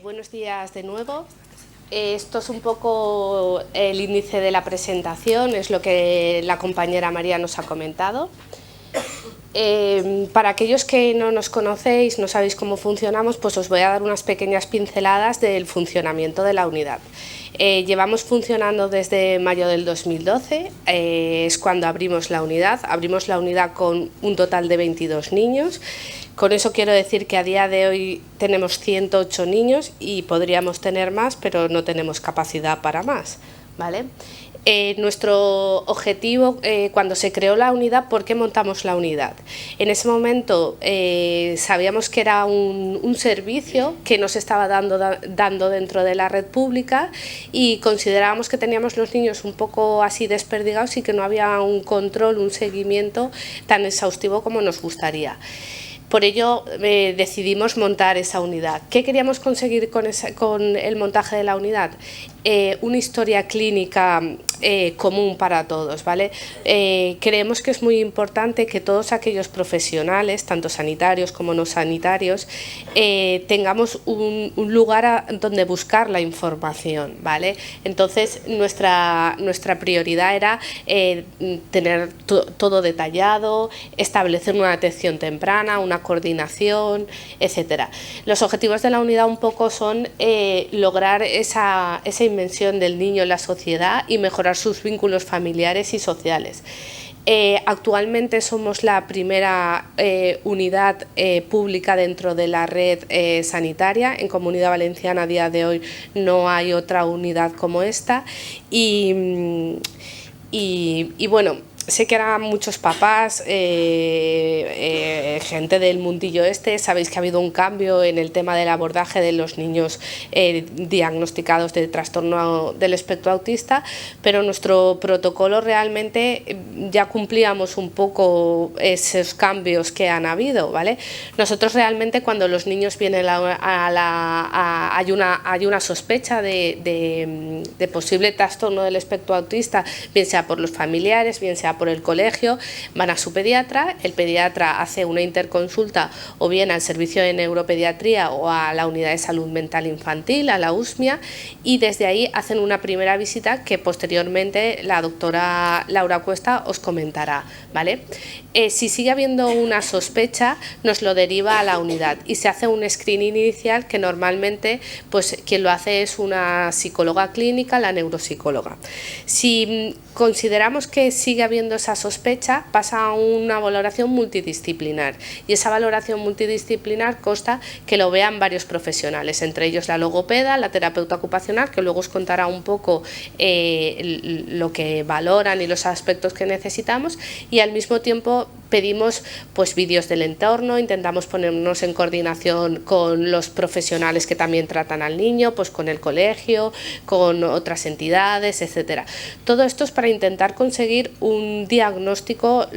Buenos días de nuevo. Esto es un poco el índice de la presentación, es lo que la compañera María nos ha comentado. Para aquellos que no nos conocéis, no sabéis cómo funcionamos, pues os voy a dar unas pequeñas pinceladas del funcionamiento de la unidad. Llevamos funcionando desde mayo del 2012, es cuando abrimos la unidad. Abrimos la unidad con un total de 22 niños. Con eso quiero decir que a día de hoy tenemos 108 niños y podríamos tener más, pero no tenemos capacidad para más, ¿vale? Nuestro objetivo cuando se creó la unidad, ¿por qué montamos la unidad? En ese momento sabíamos que era un servicio que nos estaba dando dentro de la red pública y considerábamos que teníamos los niños un poco así desperdigados y que no había un control, un seguimiento tan exhaustivo como nos gustaría. Por ello decidimos montar esa unidad. ¿Qué queríamos conseguir con el montaje de la unidad? Una historia clínica común para todos, ¿vale? Creemos que es muy importante que todos aquellos profesionales, tanto sanitarios como no sanitarios, tengamos un lugar donde buscar la información, ¿vale? Entonces nuestra prioridad era tener todo detallado, establecer una detección temprana, una coordinación, etcétera. Los objetivos de la unidad un poco son lograr esa inmersión del niño en la sociedad y mejorar sus vínculos familiares y sociales. Actualmente somos la primera unidad pública dentro de la red sanitaria. En Comunidad Valenciana a día de hoy no hay otra unidad como esta y bueno, sé que eran muchos papás, gente del mundillo sabéis que ha habido un cambio en el tema del abordaje de los niños diagnosticados de trastorno del espectro autista, pero nuestro protocolo realmente ya cumplíamos un poco esos cambios que han habido, ¿vale? Nosotros realmente cuando los niños vienen hay una sospecha de posible trastorno del espectro autista, bien sea por los familiares, bien sea por el colegio, van a su pediatra, el pediatra hace una interconsulta o bien al servicio de neuropediatría o a la unidad de salud mental infantil, a la USMIA, y desde ahí hacen una primera visita que posteriormente la doctora Laura Cuesta os comentará, ¿vale? Si sigue habiendo una sospecha, nos lo deriva a la unidad y se hace un screening inicial que normalmente pues quien lo hace es una psicóloga clínica, la neuropsicóloga. Si consideramos que sigue habiendo esa sospecha, pasa a una valoración multidisciplinar y esa valoración multidisciplinar consta que lo vean varios profesionales, entre ellos la logopeda, la terapeuta ocupacional, que luego os contará un poco lo que valoran y los aspectos que necesitamos, y al mismo tiempo pedimos pues vídeos del entorno, intentamos ponernos en coordinación con los profesionales que también tratan al niño, pues con el colegio, con otras entidades, etcétera. Todo esto es para intentar conseguir un diagnóstico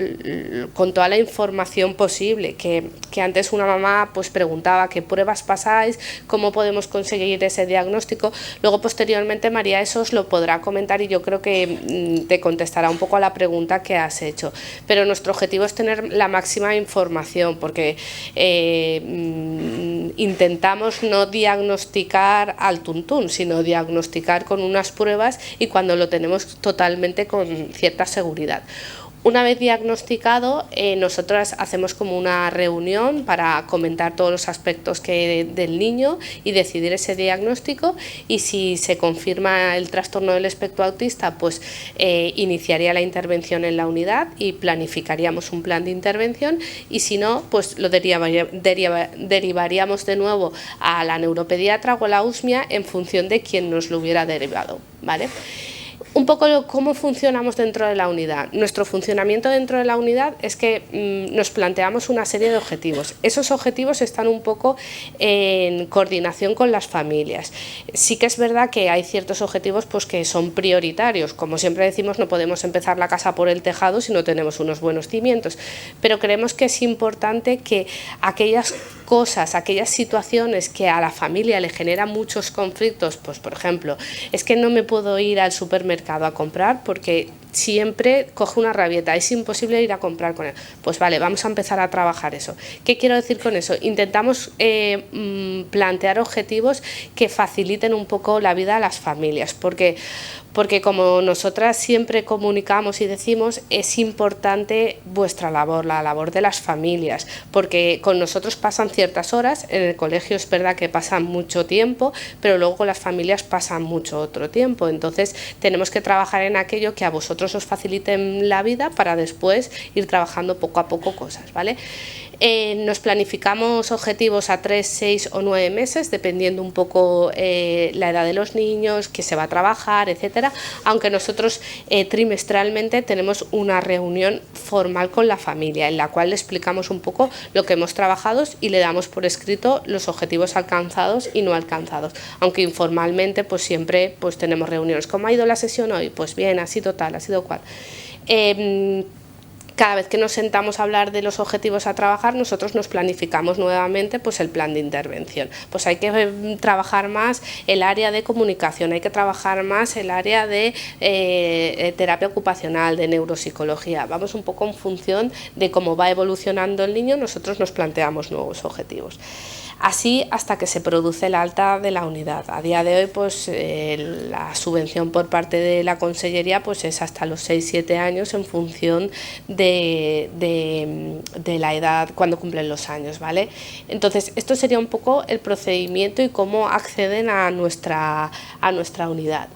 con toda la información posible, que antes una mamá pues preguntaba qué pruebas pasáis, cómo podemos conseguir ese diagnóstico. Luego posteriormente María eso os lo podrá comentar y yo creo que te contestará un poco a la pregunta que has hecho, pero nuestro objetivo es tener la máxima información porque intentamos no diagnosticar al tuntún, sino diagnosticar con unas pruebas y cuando lo tenemos totalmente con cierta seguridad. Una vez diagnosticado, nosotras hacemos como una reunión para comentar todos los aspectos del niño y decidir ese diagnóstico, y si se confirma el trastorno del espectro autista, pues iniciaría la intervención en la unidad y planificaríamos un plan de intervención, y si no, pues lo derivaríamos de nuevo a la neuropediatra o a la USMIA en función de quién nos lo hubiera derivado, ¿vale? Un poco cómo funcionamos dentro de la unidad. Nuestro funcionamiento dentro de la unidad es que nos planteamos una serie de objetivos. Esos objetivos están un poco en coordinación con las familias. Sí que es verdad que hay ciertos objetivos pues, que son prioritarios. Como siempre decimos, no podemos empezar la casa por el tejado si no tenemos unos buenos cimientos, pero creemos que es importante que aquellas cosas, aquellas situaciones que a la familia le generan muchos conflictos, pues por ejemplo, es que no me puedo ir al supermercado a comprar porque siempre coge una rabieta, es imposible ir a comprar con él. Pues vale, vamos a empezar a trabajar eso. ¿Qué quiero decir con eso? Intentamos plantear objetivos que faciliten un poco la vida a las familias, porque como nosotras siempre comunicamos y decimos, es importante vuestra labor, la labor de las familias, porque con nosotros pasan ciertas horas, en el colegio es verdad que pasan mucho tiempo, pero luego con las familias pasan mucho otro tiempo, entonces tenemos que trabajar en aquello que a vosotros os faciliten la vida para después ir trabajando poco a poco cosas, ¿vale? Nos planificamos objetivos a 3, 6 o 9 meses, dependiendo un poco la edad de los niños, que se va a trabajar, etcétera, aunque nosotros trimestralmente tenemos una reunión formal con la familia, en la cual le explicamos un poco lo que hemos trabajado y le damos por escrito los objetivos alcanzados y no alcanzados, aunque informalmente pues siempre pues tenemos reuniones. ¿Cómo ha ido la sesión hoy? Pues bien, ha sido tal, ha sido cual. Cada vez que nos sentamos a hablar de los objetivos a trabajar, nosotros nos planificamos nuevamente pues el plan de intervención. Pues hay que trabajar más el área de comunicación, hay que trabajar más el área de terapia ocupacional, de neuropsicología. Vamos un poco en función de cómo va evolucionando el niño, nosotros nos planteamos nuevos objetivos. Así hasta que se produce el alta de la unidad. A día de hoy pues la subvención por parte de la Consellería pues es hasta los 6-7 años en función de la edad cuando cumplen los años, ¿vale? Entonces esto sería un poco el procedimiento y cómo acceden a nuestra unidad.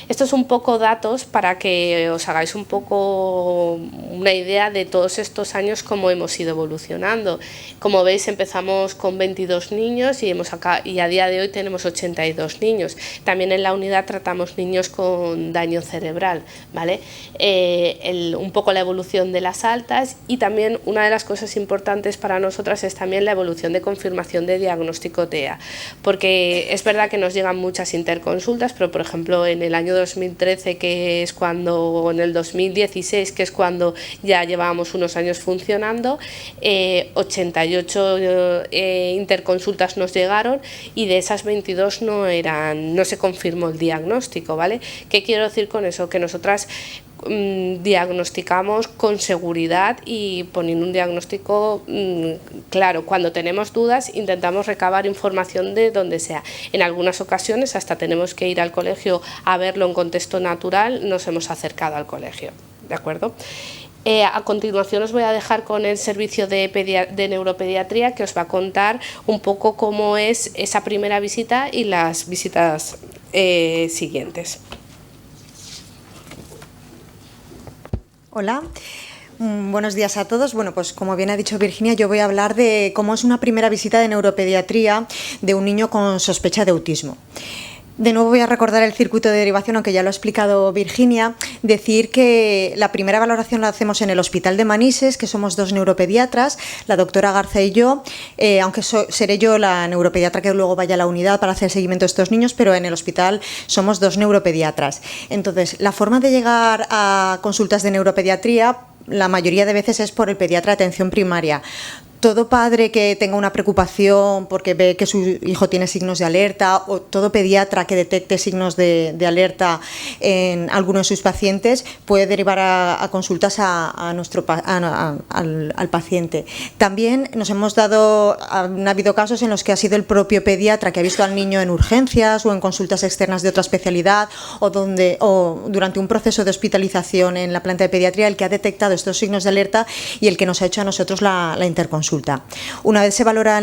Esto es un poco datos para que os hagáis un poco una idea de todos estos años cómo hemos ido evolucionando. Como veis empezamos con 22 niños y a día de hoy tenemos 82 niños. También en la unidad tratamos niños con daño cerebral, ¿vale? Un poco la evolución de las altas y también una de las cosas importantes para nosotras es también la evolución de confirmación de diagnóstico TEA, porque es verdad que nos llegan muchas interconsultas, pero por ejemplo en el año 2013, que es cuando, o en el 2016, que es cuando ya llevábamos unos años funcionando, 88 interconsultas nos llegaron y de esas 22 no se confirmó el diagnóstico, ¿vale? ¿Qué quiero decir con eso? Que nosotras diagnosticamos con seguridad y poniendo un diagnóstico claro. Cuando tenemos dudas intentamos recabar información de donde sea. En algunas ocasiones hasta tenemos que ir al colegio a verlo en contexto natural, nos hemos acercado al colegio, ¿de acuerdo? A continuación os voy a dejar con el servicio de neuropediatría, que os va a contar un poco cómo es esa primera visita y las visitas siguientes. Hola, buenos días a todos. Bueno, pues como bien ha dicho Virginia, yo voy a hablar de cómo es una primera visita de neuropediatría de un niño con sospecha de autismo. De nuevo voy a recordar el circuito de derivación, aunque ya lo ha explicado Virginia. Decir que la primera valoración la hacemos en el Hospital de Manises, que somos 2 neuropediatras, la doctora Garza y yo, aunque seré yo la neuropediatra que luego vaya a la unidad para hacer el seguimiento de estos niños, pero en el hospital somos 2 neuropediatras. Entonces, la forma de llegar a consultas de neuropediatría la mayoría de veces es por el pediatra de atención primaria. Todo padre que tenga una preocupación porque ve que su hijo tiene signos de alerta, o todo pediatra que detecte signos de alerta en alguno de sus pacientes puede derivar a consultas al paciente. También han habido casos en los que ha sido el propio pediatra que ha visto al niño en urgencias o en consultas externas de otra especialidad o durante un proceso de hospitalización en la planta de pediatría el que ha detectado estos signos de alerta y el que nos ha hecho a nosotros la interconsulta. Una vez se valora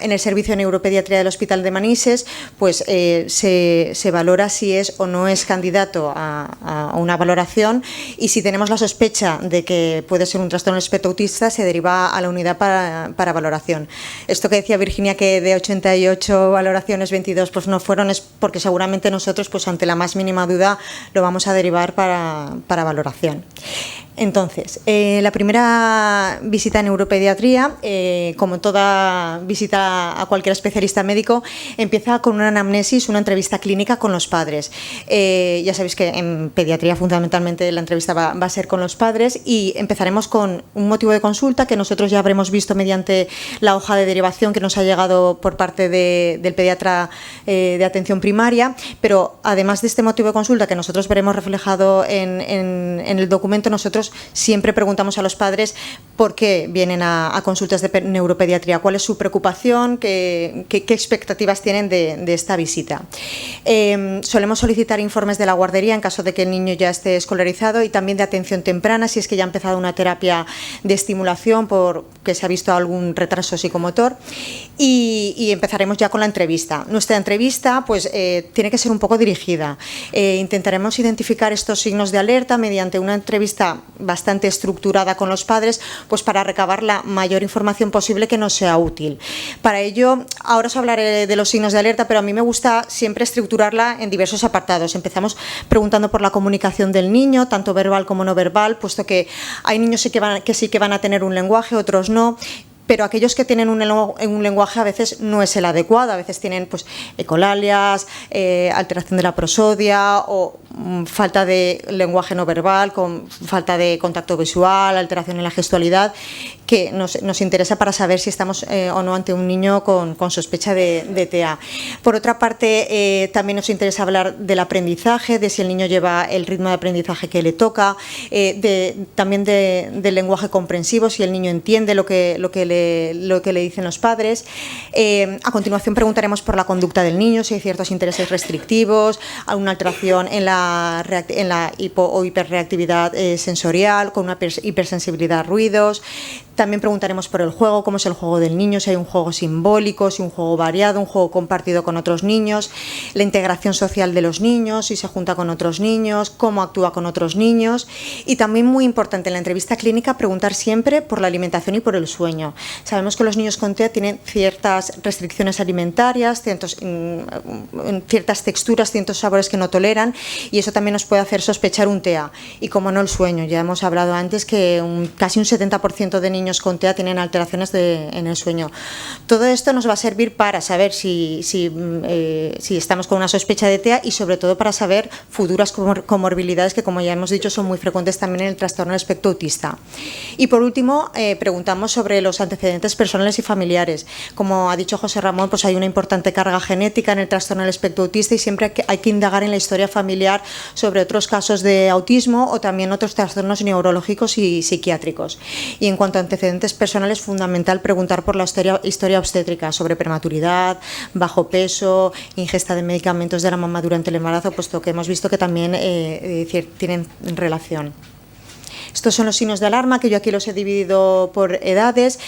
en el servicio de neuropediatría del Hospital de Manises, pues se valora si es o no es candidato a una valoración, y si tenemos la sospecha de que puede ser un trastorno del espectro autista, se deriva a la unidad para valoración. Esto que decía Virginia, que de 88 valoraciones 22 pues no fueron, es porque seguramente nosotros pues ante la más mínima duda lo vamos a derivar para valoración. Entonces, la primera visita en neuropediatría, como toda visita a cualquier especialista médico, empieza con una anamnesis, una entrevista clínica con los padres. Ya sabéis que en pediatría fundamentalmente la entrevista va a ser con los padres, y empezaremos con un motivo de consulta que nosotros ya habremos visto mediante la hoja de derivación que nos ha llegado por parte del pediatra de atención primaria, pero además de este motivo de consulta que nosotros veremos reflejado en el documento, nosotros siempre preguntamos a los padres por qué vienen a consultas de neuropediatría, cuál es su preocupación, qué expectativas tienen de esta visita. Solemos solicitar informes de la guardería en caso de que el niño ya esté escolarizado, y también de atención temprana si es que ya ha empezado una terapia de estimulación porque se ha visto algún retraso psicomotor, y empezaremos ya con la entrevista. Nuestra entrevista pues tiene que ser un poco dirigida. Intentaremos identificar estos signos de alerta mediante una entrevista bastante estructurada con los padres, pues para recabar la mayor información posible que nos sea útil. Para ello, ahora os hablaré de los signos de alerta, pero a mí me gusta siempre estructurarla en diversos apartados. Empezamos preguntando por la comunicación del niño, tanto verbal como no verbal, puesto que hay niños que sí que van a tener un lenguaje, otros no. Pero aquellos que tienen un lenguaje a veces no es el adecuado, a veces tienen pues ecolalias, alteración de la prosodia o falta de lenguaje no verbal, con falta de contacto visual, alteración en la gestualidad, que nos interesa para saber si estamos o no ante un niño con sospecha de TEA. Por otra parte, también nos interesa hablar del aprendizaje, de si el niño lleva el ritmo de aprendizaje que le toca, también del lenguaje comprensivo, si el niño entiende lo que le dicen los padres. A continuación preguntaremos por la conducta del niño, si hay ciertos intereses restrictivos, alguna alteración en la hipo o hiperreactividad sensorial, con una hipersensibilidad a ruidos. También preguntaremos por el juego, cómo es el juego del niño, si hay un juego simbólico, si un juego variado, un juego compartido con otros niños, la integración social de los niños, si se junta con otros niños, cómo actúa con otros niños. Y también, muy importante en la entrevista clínica, preguntar siempre por la alimentación y por el sueño. Sabemos que los niños con TEA tienen ciertas restricciones alimentarias, ciertas texturas, ciertos sabores que no toleran, y eso también nos puede hacer sospechar un TEA. Y como no, el sueño. Ya hemos hablado antes que casi un 70% de niños con TEA tienen alteraciones en el sueño. Todo esto nos va a servir para saber si estamos con una sospecha de TEA, y sobre todo para saber futuras comorbilidades que, como ya hemos dicho, son muy frecuentes también en el trastorno del espectro autista. Y por último, preguntamos sobre los antecedentes personales y familiares. Como ha dicho José Ramón, pues hay una importante carga genética en el trastorno del espectro autista, y siempre hay que indagar en la historia familiar sobre otros casos de autismo o también otros trastornos neurológicos y psiquiátricos. Y en cuanto a antecedentes personales, es fundamental preguntar por la historia obstétrica, sobre prematuridad, bajo peso, ingesta de medicamentos de la mamá durante el embarazo, puesto que hemos visto que también tienen relación. Estos son los signos de alarma, que yo aquí los he dividido por edades,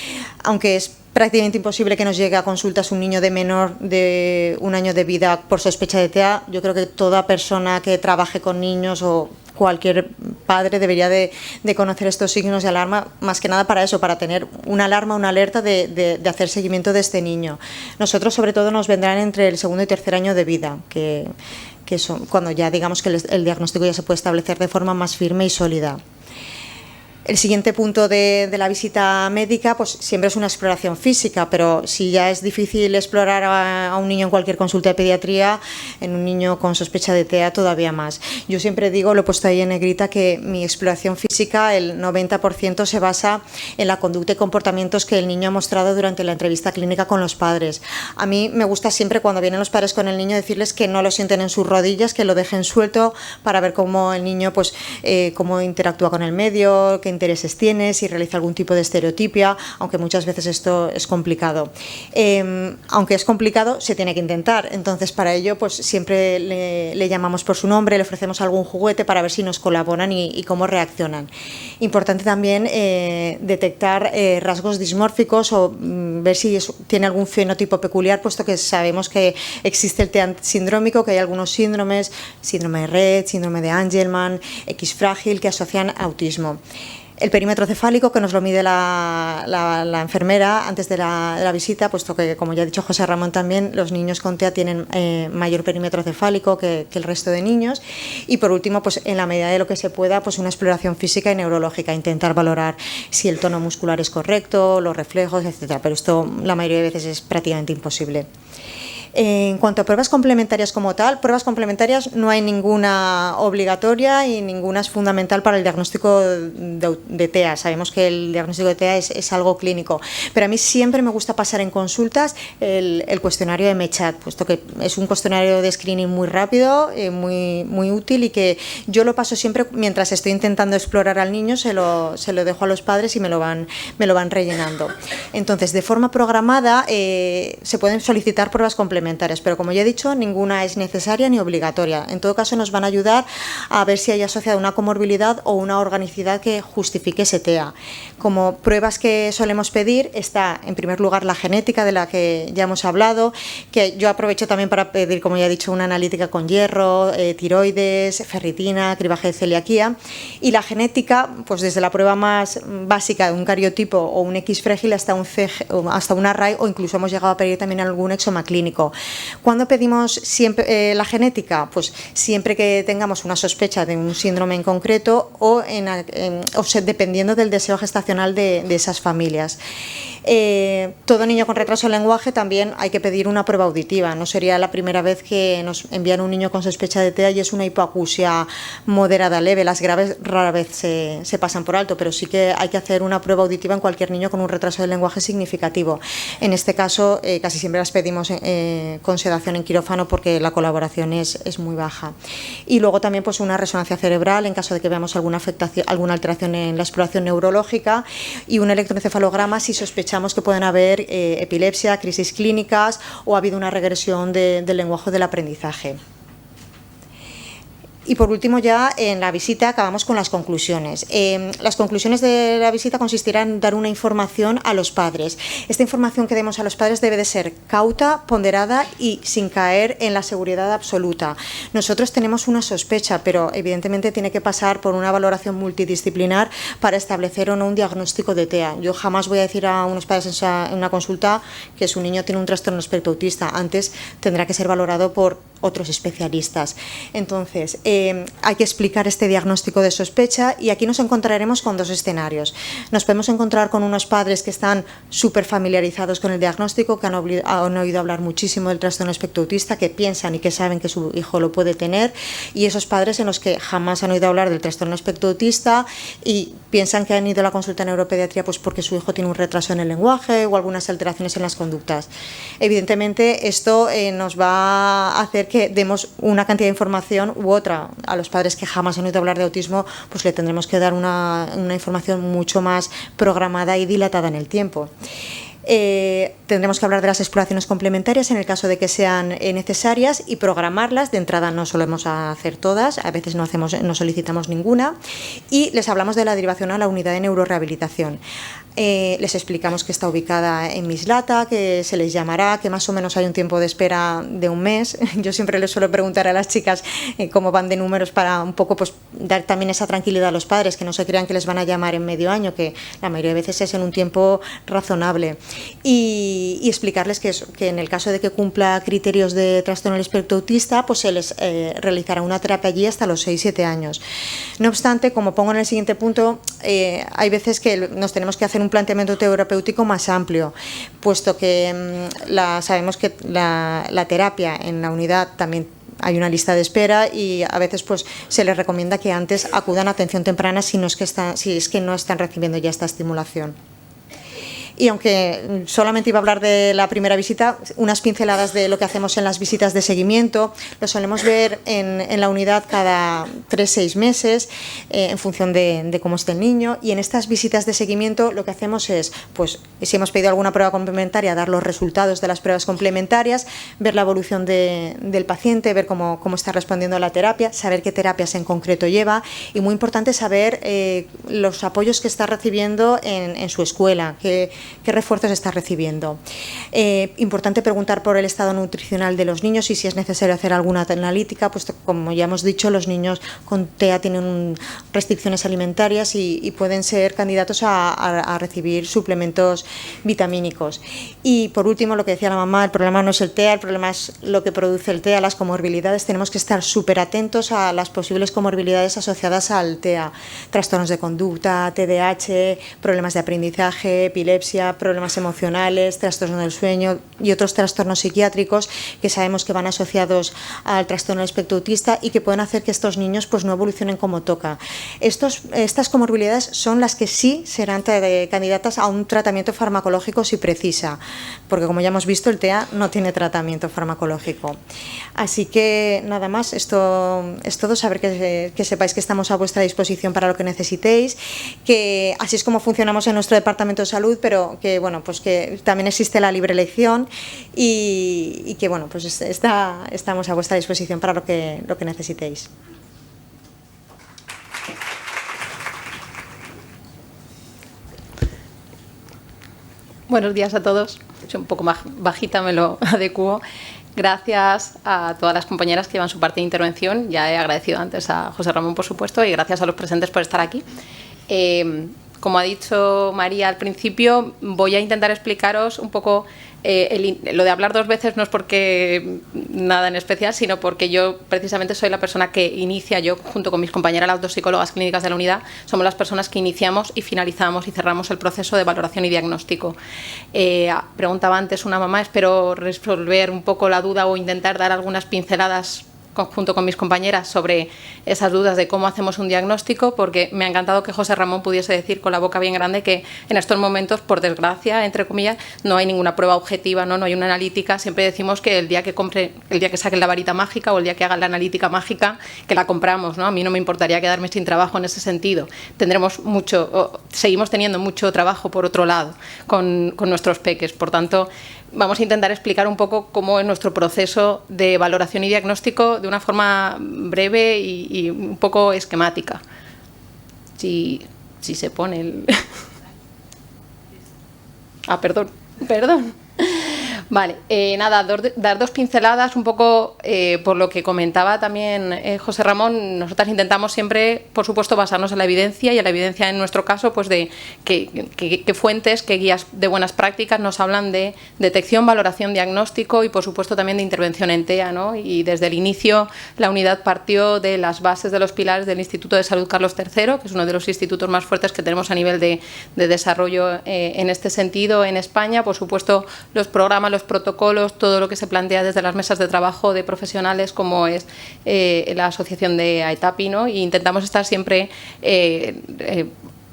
aunque es prácticamente imposible que nos llegue a consultas un niño de menor de 1 año de vida por sospecha de TEA. Yo creo que toda persona que trabaje con niños o cualquier padre debería de conocer estos signos de alarma, más que nada para eso, para tener una alarma, una alerta de hacer seguimiento de este niño. Nosotros, sobre todo, nos vendrán entre el 2.º y 3.er año de vida, que son cuando ya digamos que el diagnóstico ya se puede establecer de forma más firme y sólida. El siguiente punto de la visita médica, pues siempre es una exploración física, pero si ya es difícil explorar a un niño en cualquier consulta de pediatría, en un niño con sospecha de TEA todavía más. Yo siempre digo, lo he puesto ahí en negrita, que mi exploración física, el 90% se basa en la conducta y comportamientos que el niño ha mostrado durante la entrevista clínica con los padres. A mí me gusta siempre, cuando vienen los padres con el niño, decirles que no lo sienten en sus rodillas, que lo dejen suelto, para ver cómo el niño pues cómo interactúa con el medio, qué intereses tiene, si realiza algún tipo de estereotipia, aunque muchas veces esto es complicado. Aunque es complicado, se tiene que intentar. Entonces, para ello, pues siempre le llamamos por su nombre, le ofrecemos algún juguete para ver si nos colaboran y cómo reaccionan. Importante también detectar rasgos dismórficos o ver si tiene algún fenotipo peculiar, puesto que sabemos que existe el TEA sindrómico, que hay algunos síndromes, síndrome de Rett, síndrome de Angelman, X frágil, que asocian a autismo. El perímetro cefálico, que nos lo mide la enfermera antes de la visita, puesto que, como ya ha dicho José Ramón también, los niños con TEA tienen mayor perímetro cefálico que el resto de niños. Y por último, pues en la medida de lo que se pueda, pues una exploración física y neurológica, intentar valorar si el tono muscular es correcto, los reflejos, etcétera. Pero esto la mayoría de veces es prácticamente imposible. En cuanto a pruebas complementarias como tal, pruebas complementarias no hay ninguna obligatoria y ninguna es fundamental para el diagnóstico de TEA. Sabemos que el diagnóstico de TEA es algo clínico, pero a mí siempre me gusta pasar en consultas el cuestionario de MECHAT, puesto que es un cuestionario de screening muy rápido, muy útil, y que yo lo paso siempre mientras estoy intentando explorar al niño, se lo dejo a los padres y me lo van rellenando. Entonces, de forma programada se pueden solicitar pruebas complementarias, pero como ya he dicho, ninguna es necesaria ni obligatoria. En todo caso, nos van a ayudar a ver si hay asociada una comorbilidad o una organicidad que justifique ese TEA. Como pruebas que solemos pedir está, en primer lugar, la genética, de la que ya hemos hablado, que yo aprovecho también para pedir, como ya he dicho, una analítica con hierro, tiroides, ferritina, cribaje de celiaquía. Y la genética, pues desde la prueba más básica de un cariotipo o un X frágil hasta un array, o incluso hemos llegado a pedir también algún exoma clínico. ¿Cuándo pedimos siempre la genética? Pues siempre que tengamos una sospecha de un síndrome en concreto o dependiendo del deseo gestacional de esas familias. Todo niño con retraso del lenguaje también hay que pedir una prueba auditiva. No sería la primera vez que nos envían un niño con sospecha de TEA y es una hipoacusia moderada leve. Las graves rara vez se pasan por alto, pero sí que hay que hacer una prueba auditiva en cualquier niño con un retraso del lenguaje significativo. En este caso casi siempre las pedimos con sedación en quirófano porque la colaboración es muy baja. Y luego también pues una resonancia cerebral en caso de que veamos alguna afectación, alguna alteración en la exploración neurológica, y un electroencefalograma si sospechamos que pueden haber epilepsia, crisis clínicas o ha habido una regresión del lenguaje o del aprendizaje. Y por último, ya en la visita acabamos con las conclusiones. Las conclusiones de la visita consistirán en dar una información a los padres. Esta información que demos a los padres debe de ser cauta, ponderada y sin caer en la seguridad absoluta. Nosotros tenemos una sospecha, pero evidentemente tiene que pasar por una valoración multidisciplinar para establecer o no un diagnóstico de TEA. Yo jamás voy a decir a unos padres en una consulta que su niño tiene un trastorno espectro autista. Antes tendrá que ser valorado por otros especialistas. Entonces, hay que explicar este diagnóstico de sospecha, y aquí nos encontraremos con dos escenarios. Nos podemos encontrar con unos padres que están súper familiarizados con el diagnóstico, que han oído hablar muchísimo del trastorno espectro autista, que piensan y que saben que su hijo lo puede tener, y esos padres en los que jamás han oído hablar del trastorno espectro autista y piensan que han ido a la consulta de neuropediatría pues porque su hijo tiene un retraso en el lenguaje o algunas alteraciones en las conductas. Evidentemente, esto nos va a hacer que demos una cantidad de información u otra. A los padres que jamás han oído hablar de autismo, pues le tendremos que dar una información mucho más programada y dilatada en el tiempo. Tendremos que hablar de las exploraciones complementarias en el caso de que sean necesarias y programarlas. De entrada no solemos hacer todas, a veces no solicitamos ninguna, y les hablamos de la derivación a la unidad de neurorehabilitación. Les explicamos que está ubicada en Mislata, que se les llamará, que más o menos hay un tiempo de espera de un mes. Yo siempre les suelo preguntar a las chicas cómo van de números para un poco pues dar también esa tranquilidad a los padres, que no se crean que les van a llamar en medio año, que la mayoría de veces es en un tiempo razonable. Y explicarles que en el caso de que cumpla criterios de trastorno del espectro autista, pues se les realizará una terapia allí hasta los 6-7 años. No obstante, como pongo en el siguiente punto, hay veces que nos tenemos que hacer un planteamiento terapéutico más amplio, puesto que sabemos que la terapia en la unidad también hay una lista de espera, y a veces pues se les recomienda que antes acudan a atención temprana si es que no están recibiendo ya esta estimulación. Y aunque solamente iba a hablar de la primera visita, unas pinceladas de lo que hacemos en las visitas de seguimiento. Lo solemos ver en la unidad cada 3-6 meses, en función de cómo esté el niño. Y en estas visitas de seguimiento lo que hacemos es, pues si hemos pedido alguna prueba complementaria, dar los resultados de las pruebas complementarias, ver la evolución del paciente, ver cómo está respondiendo a la terapia, saber qué terapias en concreto lleva, y muy importante saber los apoyos que está recibiendo en su escuela, qué refuerzos está recibiendo. Importante preguntar por el estado nutricional de los niños y si es necesario hacer alguna analítica, pues como ya hemos dicho, los niños con TEA tienen restricciones alimentarias y pueden ser candidatos a recibir suplementos vitamínicos. Y por último, lo que decía la mamá, el problema no es el TEA, el problema es lo que produce el TEA, las comorbilidades. Tenemos que estar súper atentos a las posibles comorbilidades asociadas al TEA, trastornos de conducta, TDAH, problemas de aprendizaje, epilepsia, problemas emocionales, trastornos del sueño y otros trastornos psiquiátricos que sabemos que van asociados al trastorno del espectro autista y que pueden hacer que estos niños pues no evolucionen como toca. Estas comorbilidades son las que sí serán candidatas a un tratamiento farmacológico si precisa, porque como ya hemos visto el TEA no tiene tratamiento farmacológico. Así que nada más, esto es todo, saber que sepáis que estamos a vuestra disposición para lo que necesitéis, que así es como funcionamos en nuestro departamento de salud, pero que bueno, pues que también existe la libre elección y que bueno, pues estamos a vuestra disposición para lo que necesitéis. Buenos días a todos. Soy un poco más bajita, me lo adecuo. Gracias a todas las compañeras que llevan su parte de intervención. Ya he agradecido antes a José Ramón, por supuesto, y gracias a los presentes por estar aquí. Como ha dicho María al principio, voy a intentar explicaros un poco lo de hablar dos veces no es porque nada en especial, sino porque yo precisamente soy la persona que inicia, yo junto con mis compañeras las dos psicólogas clínicas de la unidad, somos las personas que iniciamos y finalizamos y cerramos el proceso de valoración y diagnóstico. Preguntaba antes una mamá, espero resolver un poco la duda o intentar dar algunas pinceladas junto con mis compañeras sobre esas dudas de cómo hacemos un diagnóstico, porque me ha encantado que José Ramón pudiese decir con la boca bien grande que en estos momentos, por desgracia, entre comillas, no hay ninguna prueba objetiva, no hay una analítica. Siempre decimos que el día que saquen la varita mágica o el día que hagan la analítica mágica, que la compramos, ¿no? A mí no me importaría quedarme sin trabajo en ese sentido. Seguimos teniendo mucho trabajo por otro lado con nuestros peques, por tanto, vamos a intentar explicar un poco cómo es nuestro proceso de valoración y diagnóstico de una forma breve y un poco esquemática. Si se pone el... perdón. Vale, nada, dar dos pinceladas un poco por lo que comentaba también José Ramón. Nosotras intentamos siempre, por supuesto, basarnos en la evidencia y en la evidencia en nuestro caso, pues de qué fuentes, qué guías de buenas prácticas nos hablan de detección, valoración, diagnóstico y, por supuesto, también de intervención en TEA, ¿no? Y desde el inicio la unidad partió de las bases de los pilares del Instituto de Salud Carlos III, que es uno de los institutos más fuertes que tenemos a nivel de desarrollo en este sentido en España. Por supuesto, los programas, los protocolos, todo lo que se plantea desde las mesas de trabajo de profesionales como es la asociación de AETAPI, ¿no? Y intentamos estar siempre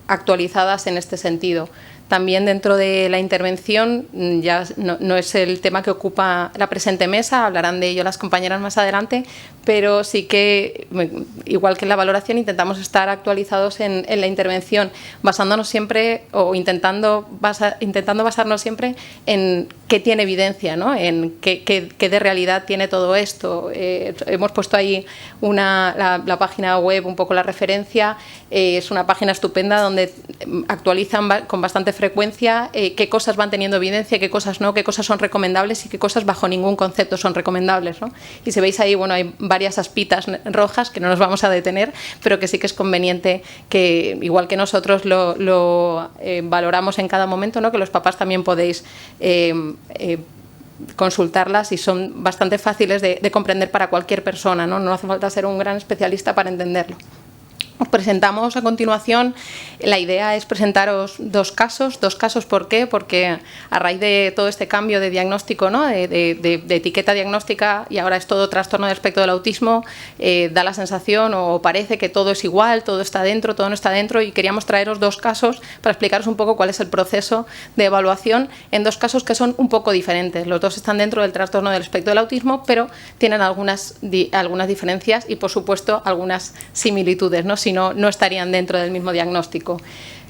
actualizadas en este sentido. También dentro de la intervención, ya no es el tema que ocupa la presente mesa, hablarán de ello las compañeras más adelante, pero sí que, igual que en la valoración, intentamos estar actualizados en la intervención, basándonos siempre o intentando basarnos siempre en qué tiene evidencia, ¿no? En qué de realidad tiene todo esto. Hemos puesto ahí la página web, un poco la referencia. Es una página estupenda donde actualizan con bastante frecuencia qué cosas van teniendo evidencia, qué cosas no, qué cosas son recomendables y qué cosas bajo ningún concepto son recomendables, ¿no? Y si veis ahí, bueno, hay varias aspitas rojas que no nos vamos a detener, pero que sí que es conveniente que, igual que nosotros lo valoramos en cada momento, ¿no? Que los papás también podéis consultarlas y son bastante fáciles de comprender para cualquier persona, ¿no? No hace falta ser un gran especialista para entenderlo. Os presentamos a continuación. La idea es presentaros dos casos. ¿Por qué? Porque a raíz de todo este cambio de diagnóstico, ¿no? de etiqueta diagnóstica, y ahora es todo trastorno del espectro del autismo, da la sensación o parece que todo es igual, todo está dentro, todo no está dentro, y queríamos traeros dos casos para explicaros un poco cuál es el proceso de evaluación en dos casos que son un poco diferentes. Los dos están dentro del trastorno del espectro del autismo, pero tienen algunas diferencias y, por supuesto, algunas similitudes, ¿no? Si no, no estarían dentro del mismo diagnóstico.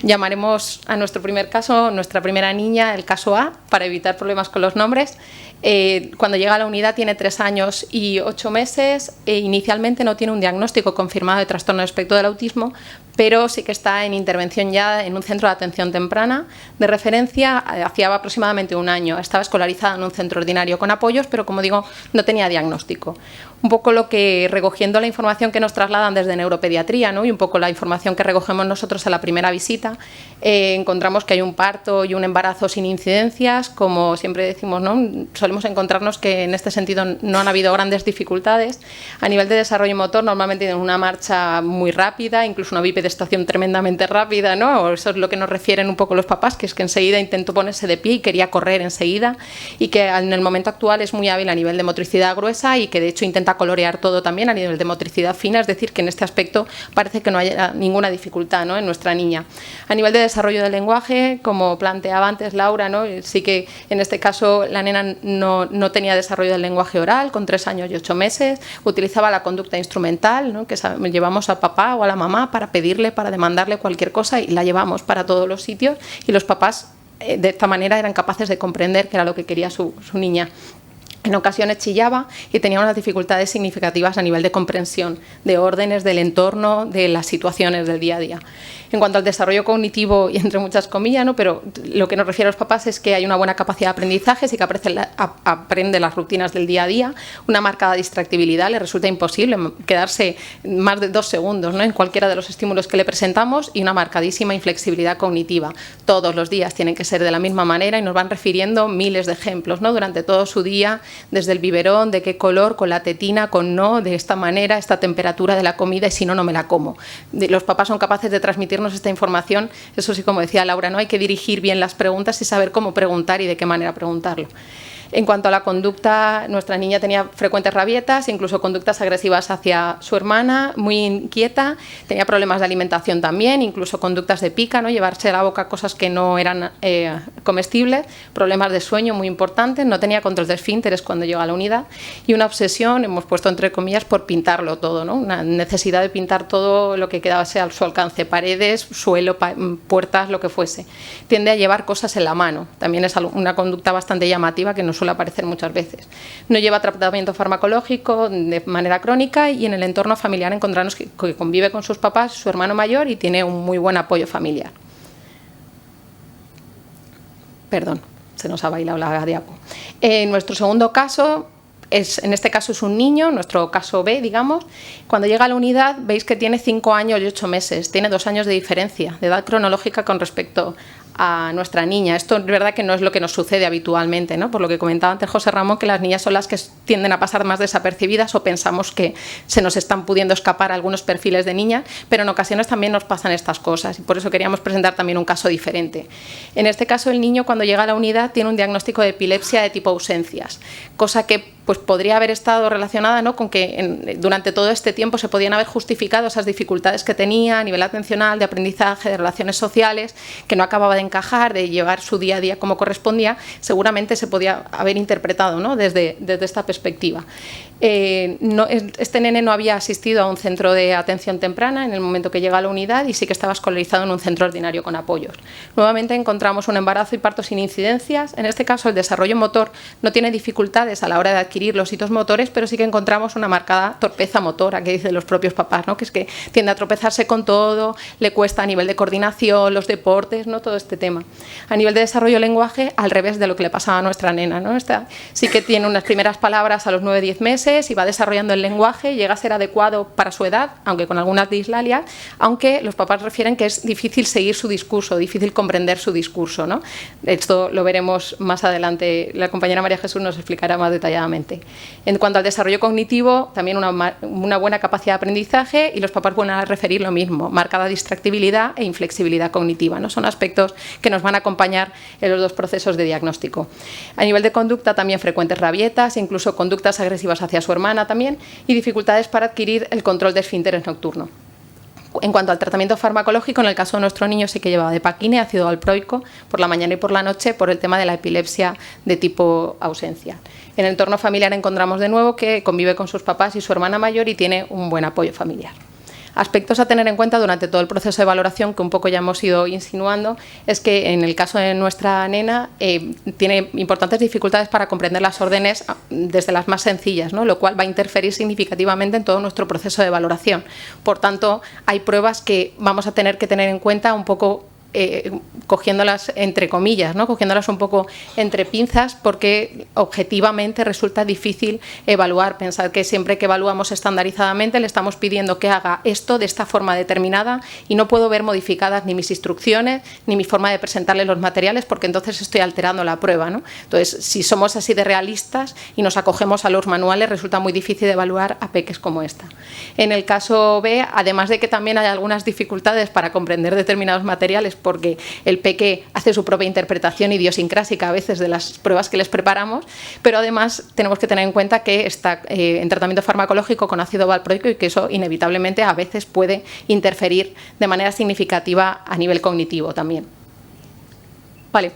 Llamaremos a nuestro primer caso, nuestra primera niña, el caso A, para evitar problemas con los nombres. Cuando llega a la unidad tiene 3 años y 8 meses. Inicialmente no tiene un diagnóstico confirmado de trastorno del espectro del autismo, pero sí que está en intervención ya en un centro de atención temprana de referencia hacía aproximadamente un año. Estaba escolarizada en un centro ordinario con apoyos, pero como digo, no tenía diagnóstico. Un poco lo que, recogiendo la información que nos trasladan desde neuropediatría, ¿no? Y un poco la información que recogemos nosotros a la primera visita, encontramos que hay un parto y un embarazo sin incidencias, como siempre decimos, ¿no? Solemos encontrarnos que en este sentido no han habido grandes dificultades. A nivel de desarrollo motor normalmente tienen una marcha muy rápida, incluso una bipedestación tremendamente rápida, ¿no? Eso es lo que nos refieren un poco los papás, que es que enseguida intentó ponerse de pie y quería correr enseguida, y que en el momento actual es muy hábil a nivel de motricidad gruesa y que de hecho intenta colorear todo también a nivel de motricidad fina, es decir, que en este aspecto parece que no haya ninguna dificultad, ¿no? En nuestra niña. A nivel de desarrollo del lenguaje, como planteaba antes Laura, ¿no? Sí que en este caso la nena no tenía desarrollo del lenguaje oral, con 3 años y 8 meses, utilizaba la conducta instrumental, ¿no? Que llevamos al papá o a la mamá para pedirle, para demandarle cualquier cosa, y la llevamos para todos los sitios, y los papás de esta manera eran capaces de comprender qué era lo que quería su niña. En ocasiones chillaba y tenía unas dificultades significativas a nivel de comprensión de órdenes, del entorno, de las situaciones del día a día. En cuanto al desarrollo cognitivo, y entre muchas comillas, ¿no? Pero lo que nos refiere a los papás es que hay una buena capacidad de aprendizaje, sí que aprende las rutinas del día a día, una marcada distractibilidad, le resulta imposible quedarse más de 2 segundos, ¿no? En cualquiera de los estímulos que le presentamos, y una marcadísima inflexibilidad cognitiva. Todos los días tienen que ser de la misma manera y nos van refiriendo miles de ejemplos, ¿no? Durante todo su día, desde el biberón, de qué color, con la tetina, con no, de esta manera, esta temperatura de la comida, y si no, no me la como. Los papás son capaces de transmitirnos esta información. Eso sí, como decía Laura, ¿no? Hay que dirigir bien las preguntas y saber cómo preguntar y de qué manera preguntarlo. En cuanto a la conducta, nuestra niña tenía frecuentes rabietas, incluso conductas agresivas hacia su hermana, muy inquieta, tenía problemas de alimentación también, incluso conductas de pica, ¿no? Llevarse a la boca cosas que no eran comestibles, problemas de sueño muy importantes, no tenía control de esfínteres cuando llegó a la unidad, y una obsesión, hemos puesto entre comillas, por pintarlo todo, ¿no? Una necesidad de pintar todo lo que quedase a su alcance, paredes, suelo, puertas, lo que fuese. Tiende a llevar cosas en la mano, también es una conducta bastante llamativa que nos suele aparecer muchas veces. No lleva tratamiento farmacológico de manera crónica, y en el entorno familiar encontramos que convive con sus papás, su hermano mayor, y tiene un muy buen apoyo familiar. Perdón, se nos ha bailado la diapo. Nuestro segundo caso, en este caso es un niño, nuestro caso B, digamos. Cuando llega a la unidad veis que tiene 5 años y 8 meses, tiene 2 años de diferencia de edad cronológica con respecto a nuestra niña. Esto es verdad que no es lo que nos sucede habitualmente, ¿no? Por lo que comentaba antes José Ramón, que las niñas son las que tienden a pasar más desapercibidas, o pensamos que se nos están pudiendo escapar algunos perfiles de niñas, pero en ocasiones también nos pasan estas cosas, y por eso queríamos presentar también un caso diferente. En este caso, el niño, cuando llega a la unidad, tiene un diagnóstico de epilepsia de tipo ausencias, cosa que pues podría haber estado relacionada, ¿no? Con que durante todo este tiempo se podían haber justificado esas dificultades que tenía a nivel atencional, de aprendizaje, de relaciones sociales, que no acababa de encajar, de llevar su día a día como correspondía. Seguramente se podía haber interpretado, ¿no? desde esta perspectiva. Este nene no había asistido a un centro de atención temprana en el momento que llega a la unidad, y sí que estaba escolarizado en un centro ordinario con apoyos. Nuevamente encontramos un embarazo y parto sin incidencias. En este caso, el desarrollo motor no tiene dificultades a la hora de adquirir los hitos motores, pero sí que encontramos una marcada torpeza motora, que dicen los propios papás, ¿no? Que es que tiende a tropezarse con todo, le cuesta a nivel de coordinación, los deportes, ¿no? Todo este tema. A nivel de desarrollo del lenguaje, al revés de lo que le pasaba a nuestra nena, ¿no? Sí que tiene unas primeras palabras a los 9-10 meses y va desarrollando el lenguaje, llega a ser adecuado para su edad, aunque con algunas dislalias, aunque los papás refieren que es difícil seguir su discurso, difícil comprender su discurso, ¿no? Esto lo veremos más adelante, la compañera María Jesús nos explicará más detalladamente. En cuanto al desarrollo cognitivo, también una buena capacidad de aprendizaje, y los papás van a referir lo mismo, marcada distractibilidad e inflexibilidad cognitiva, ¿no? Son aspectos que nos van a acompañar en los 2 procesos de diagnóstico. A nivel de conducta, también frecuentes rabietas, incluso conductas agresivas hacia su hermana también, y dificultades para adquirir el control de esfínteres nocturno. En cuanto al tratamiento farmacológico, en el caso de nuestro niño sí que llevaba Depaquine, ácido valproico, por la mañana y por la noche, por el tema de la epilepsia de tipo ausencia. En el entorno familiar encontramos de nuevo que convive con sus papás y su hermana mayor, y tiene un buen apoyo familiar. Aspectos a tener en cuenta durante todo el proceso de valoración, que un poco ya hemos ido insinuando, es que en el caso de nuestra nena tiene importantes dificultades para comprender las órdenes desde las más sencillas, ¿no? Lo cual va a interferir significativamente en todo nuestro proceso de valoración. Por tanto, hay pruebas que vamos a tener que tener en cuenta un poco cogiéndolas entre comillas, ¿no? Cogiéndolas un poco entre pinzas, porque objetivamente resulta difícil evaluar. Pensad que siempre que evaluamos estandarizadamente le estamos pidiendo que haga esto de esta forma determinada y no puedo ver modificadas ni mis instrucciones ni mi forma de presentarle los materiales, porque entonces estoy alterando la prueba, ¿no? Entonces, si somos así de realistas y nos acogemos a los manuales, resulta muy difícil de evaluar a peques como esta. En el caso B, además de que también hay algunas dificultades para comprender determinados materiales, porque el peque hace su propia interpretación idiosincrásica a veces de las pruebas que les preparamos, pero además tenemos que tener en cuenta que está en tratamiento farmacológico con ácido valproico y que eso inevitablemente a veces puede interferir de manera significativa a nivel cognitivo también. Vale.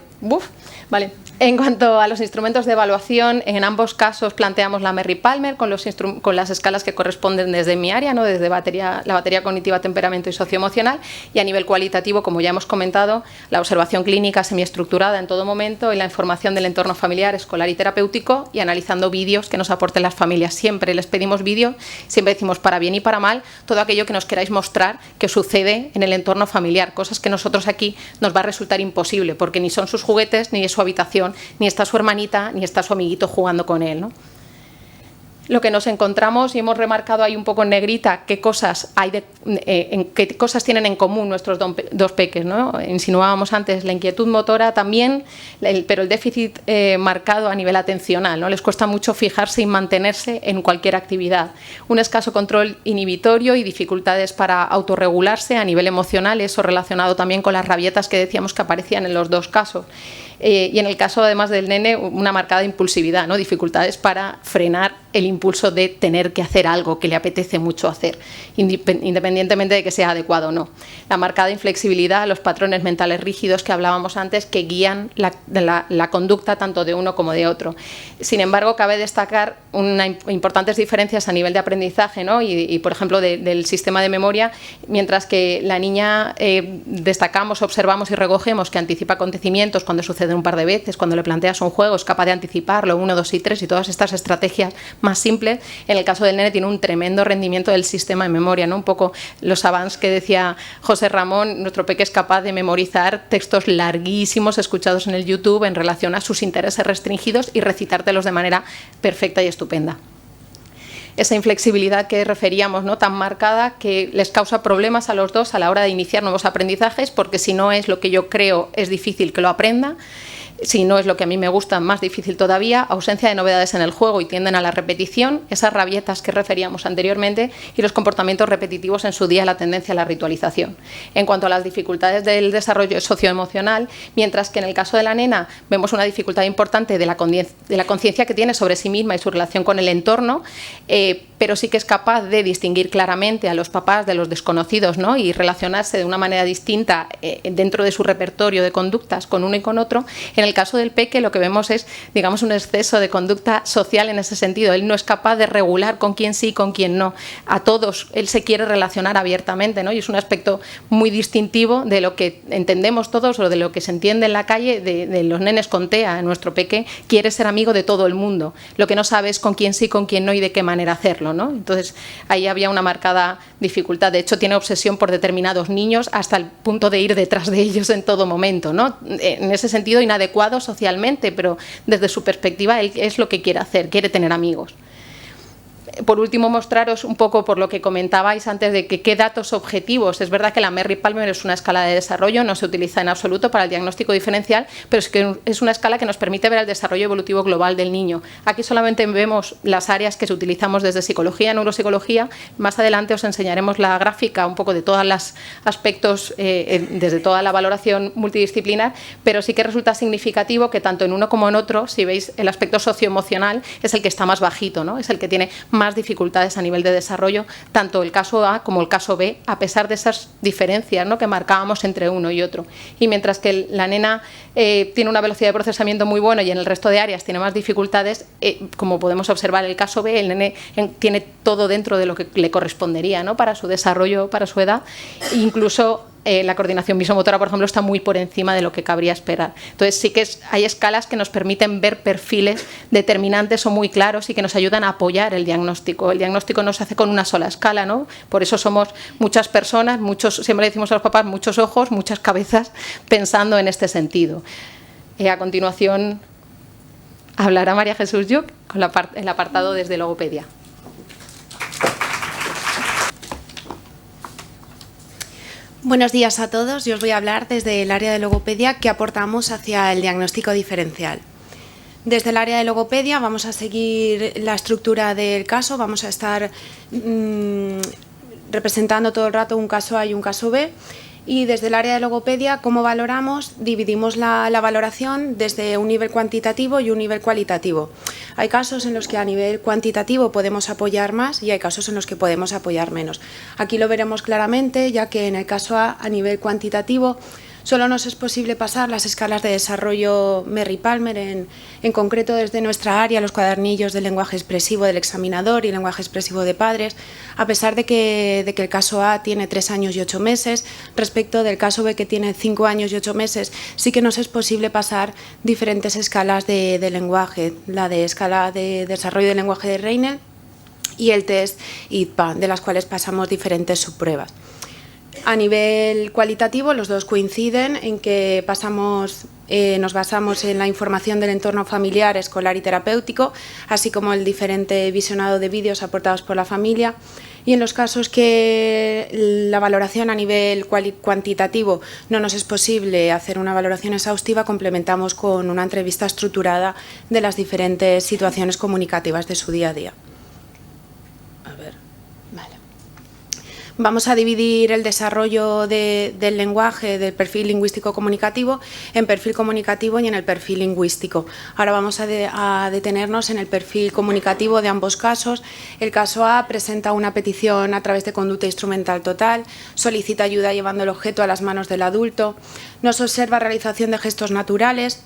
En cuanto a los instrumentos de evaluación, en ambos casos planteamos la Merry-Palmer con las escalas que corresponden desde mi área, ¿no? Desde la batería cognitiva, temperamento y socioemocional, y a nivel cualitativo, como ya hemos comentado, la observación clínica semiestructurada en todo momento y la información del entorno familiar, escolar y terapéutico, y analizando vídeos que nos aporten las familias. Siempre les pedimos vídeos, siempre decimos para bien y para mal, todo aquello que nos queráis mostrar que sucede en el entorno familiar, cosas que nosotros aquí nos va a resultar imposible, porque ni son sus juguetes, ni es su habitación, ni está su hermanita, ni está su amiguito jugando con él, ¿no? Lo que nos encontramos, y hemos remarcado ahí un poco en negrita qué cosas qué cosas tienen en común nuestros dos peques, ¿no? Insinuábamos antes la inquietud motora también, pero el déficit marcado a nivel atencional, ¿no? Les cuesta mucho fijarse y mantenerse en cualquier actividad. Un escaso control inhibitorio y dificultades para autorregularse a nivel emocional, eso relacionado también con las rabietas que decíamos que aparecían en los dos casos. Y en el caso, además del nene, una marcada impulsividad, ¿no? Dificultades para frenar el impulso de tener que hacer algo que le apetece mucho hacer, independientemente de que sea adecuado o no. La marcada inflexibilidad, los patrones mentales rígidos que hablábamos antes, que guían la conducta tanto de uno como de otro. Sin embargo, cabe destacar importantes diferencias a nivel de aprendizaje, ¿no? y por ejemplo, del sistema de memoria, mientras que la niña destacamos, observamos y recogemos que anticipa acontecimientos cuando suceden un par de veces, cuando le planteas un juego es capaz de anticiparlo, 1, 2 y 3 y todas estas estrategias más simples. En el caso del nene tiene un tremendo rendimiento del sistema de memoria, ¿no? Un poco los avances que decía José Ramón, nuestro peque es capaz de memorizar textos larguísimos escuchados en el YouTube en relación a sus intereses restringidos y recitártelos de manera perfecta y estupenda. Esa inflexibilidad que referíamos, ¿no? Tan marcada, que les causa problemas a los dos a la hora de iniciar nuevos aprendizajes, porque si no es lo que yo creo, es difícil que lo aprenda. Si no es lo que a mí me gusta, más difícil todavía. Ausencia de novedades en el juego y tienden a la repetición, esas rabietas que referíamos anteriormente, y los comportamientos repetitivos en su día, la tendencia a la ritualización. En cuanto a las dificultades del desarrollo socioemocional, mientras que en el caso de la nena vemos una dificultad importante de la conciencia que tiene sobre sí misma y su relación con el entorno, pero sí que es capaz de distinguir claramente a los papás de los desconocidos, ¿no? Y relacionarse de una manera distinta dentro de su repertorio de conductas con uno y con otro. En el caso del peque lo que vemos es, digamos, un exceso de conducta social en ese sentido. Él no es capaz de regular con quién sí y con quién no. A todos él se quiere relacionar abiertamente, ¿no? Y es un aspecto muy distintivo de lo que entendemos todos o de lo que se entiende en la calle de los nenes con TEA. Nuestro peque quiere ser amigo de todo el mundo. Lo que no sabe es con quién sí, con quién no y de qué manera hacerlo, ¿no? Entonces ahí había una marcada dificultad. De hecho, tiene obsesión por determinados niños hasta el punto de ir detrás de ellos en todo momento, ¿no? En ese sentido, inadecuado socialmente, pero desde su perspectiva él es lo que quiere hacer, quiere tener amigos. Por último, mostraros un poco por lo que comentabais antes de que qué datos objetivos. Es verdad que la Merry-Palmer es una escala de desarrollo, no se utiliza en absoluto para el diagnóstico diferencial, pero es que es una escala que nos permite ver el desarrollo evolutivo global del niño. Aquí solamente vemos las áreas que utilizamos desde psicología, neuropsicología. Más adelante os enseñaremos la gráfica un poco de todos los aspectos, desde toda la valoración multidisciplinar, pero sí que resulta significativo que tanto en uno como en otro, si veis el aspecto socioemocional, es el que está más bajito, ¿no? Es el que tiene más dificultades a nivel de desarrollo, tanto el caso A como el caso B, a pesar de esas diferencias, ¿no?, que marcábamos entre uno y otro. Y mientras que la nena tiene una velocidad de procesamiento muy buena y en el resto de áreas tiene más dificultades, como podemos observar en el caso B, el nene tiene todo dentro de lo que le correspondería, ¿no?, para su desarrollo, para su edad. Incluso la coordinación visomotora, por ejemplo, está muy por encima de lo que cabría esperar. Entonces sí que hay escalas que nos permiten ver perfiles determinantes o muy claros y que nos ayudan a apoyar el diagnóstico. El diagnóstico no se hace con una sola escala, ¿no? Por eso somos muchas personas, siempre le decimos a los papás, muchos ojos, muchas cabezas pensando en este sentido. A continuación hablará María Jesús Lluc con el apartado desde logopedia. Buenos días a todos. Yo os voy a hablar desde el área de logopedia que aportamos hacia el diagnóstico diferencial. Desde el área de logopedia vamos a seguir la estructura del caso, vamos a estar representando todo el rato un caso A y un caso B. Y desde el área de logopedia, ¿cómo valoramos? Dividimos la valoración desde un nivel cuantitativo y un nivel cualitativo. Hay casos en los que a nivel cuantitativo podemos apoyar más y hay casos en los que podemos apoyar menos. Aquí lo veremos claramente, ya que en el caso A nivel cuantitativo, solo nos es posible pasar las escalas de desarrollo Merry-Palmer, en concreto desde nuestra área, los cuadernillos de lenguaje expresivo del examinador y lenguaje expresivo de padres, a pesar de que el caso A tiene 3 años y 8 meses, respecto del caso B que tiene 5 años y 8 meses, sí que nos es posible pasar diferentes escalas de lenguaje, la de escala de desarrollo del lenguaje de Reinel y el test IDPA, de las cuales pasamos diferentes subpruebas. A nivel cualitativo, los dos coinciden en que nos basamos en la información del entorno familiar, escolar y terapéutico, así como el diferente visionado de vídeos aportados por la familia. Y en los casos que la valoración a nivel cuantitativo no nos es posible hacer una valoración exhaustiva, complementamos con una entrevista estructurada de las diferentes situaciones comunicativas de su día a día. Vamos a dividir el desarrollo del lenguaje, del perfil lingüístico comunicativo, en perfil comunicativo y en el perfil lingüístico. Ahora vamos a detenernos en el perfil comunicativo de ambos casos. El caso A presenta una petición a través de conducta instrumental total, solicita ayuda llevando el objeto a las manos del adulto, no se observa realización de gestos naturales,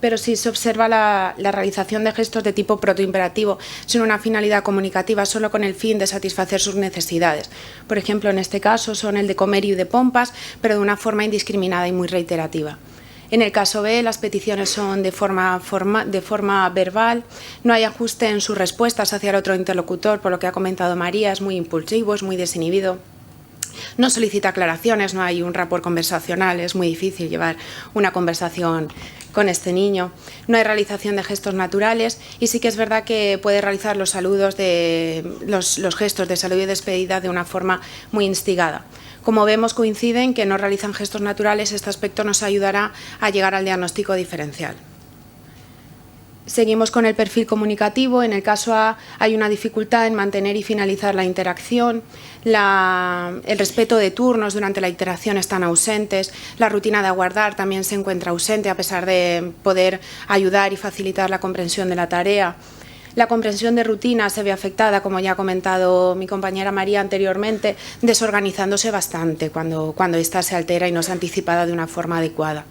pero sí se observa la realización de gestos de tipo protoimperativo, sin una finalidad comunicativa, solo con el fin de satisfacer sus necesidades. Por ejemplo, en este caso son el de comer y de pompas, pero de una forma indiscriminada y muy reiterativa. En el caso B, las peticiones son de forma verbal, no hay ajuste en sus respuestas hacia el otro interlocutor, por lo que ha comentado María, es muy impulsivo, es muy desinhibido. No solicita aclaraciones, no hay un rapport conversacional, es muy difícil llevar una conversación con este niño. No hay realización de gestos naturales y sí que es verdad que puede realizar los saludos los gestos de salud y despedida de una forma muy instigada. Como vemos, coinciden que no realizan gestos naturales, este aspecto nos ayudará a llegar al diagnóstico diferencial. Seguimos con el perfil comunicativo. En el caso A hay una dificultad en mantener y finalizar la interacción, el respeto de turnos durante la interacción están ausentes, la rutina de aguardar también se encuentra ausente a pesar de poder ayudar y facilitar la comprensión de la tarea. La comprensión de rutina se ve afectada, como ya ha comentado mi compañera María anteriormente, desorganizándose bastante cuando ésta se altera y no es anticipada de una forma adecuada.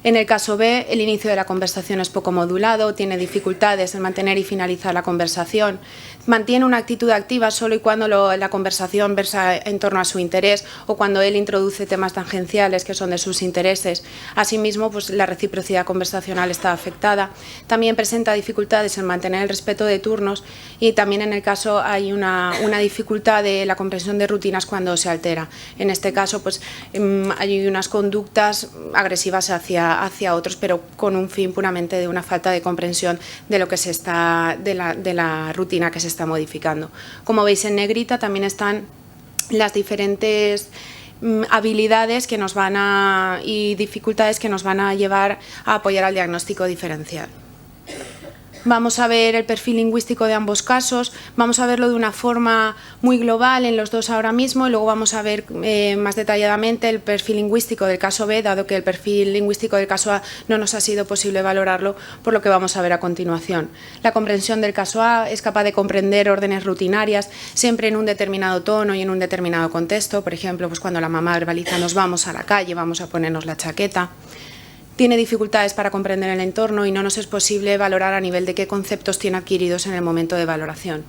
En el caso B, el inicio de la conversación es poco modulado, tiene dificultades en mantener y finalizar la conversación, mantiene una actitud activa solo y cuando la conversación versa en torno a su interés o cuando él introduce temas tangenciales que son de sus intereses. Asimismo, pues, la reciprocidad conversacional está afectada. También presenta dificultades en mantener el respeto de turnos y también en el caso hay una dificultad de la comprensión de rutinas cuando se altera. En este caso, pues, hay unas conductas agresivas hacia otros, pero con un fin puramente de una falta de comprensión de lo que de la rutina que se está modificando. Como veis en negrita también están las diferentes habilidades que nos y dificultades que nos van a llevar a apoyar al diagnóstico diferencial. Vamos a ver el perfil lingüístico de ambos casos, vamos a verlo de una forma muy global en los dos ahora mismo y luego vamos a ver más detalladamente el perfil lingüístico del caso B, dado que el perfil lingüístico del caso A no nos ha sido posible valorarlo, por lo que vamos a ver a continuación. La comprensión del caso A es capaz de comprender órdenes rutinarias, siempre en un determinado tono y en un determinado contexto, por ejemplo, pues cuando la mamá verbaliza nos vamos a la calle, vamos a ponernos la chaqueta. Tiene dificultades para comprender el entorno y no nos es posible valorar a nivel de qué conceptos tiene adquiridos en el momento de valoración.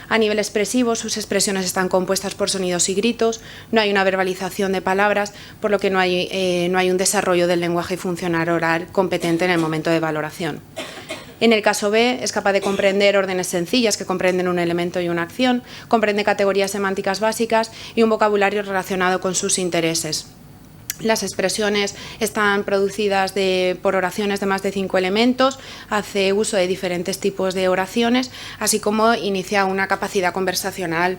A nivel expresivo, sus expresiones están compuestas por sonidos y gritos, no hay una verbalización de palabras, por lo que no hay un desarrollo del lenguaje funcional oral competente en el momento de valoración. En el caso B, es capaz de comprender órdenes sencillas que comprenden un elemento y una acción, comprende categorías semánticas básicas y un vocabulario relacionado con sus intereses. Las expresiones están producidas por oraciones de más de 5 elementos, hace uso de diferentes tipos de oraciones, así como inicia una capacidad conversacional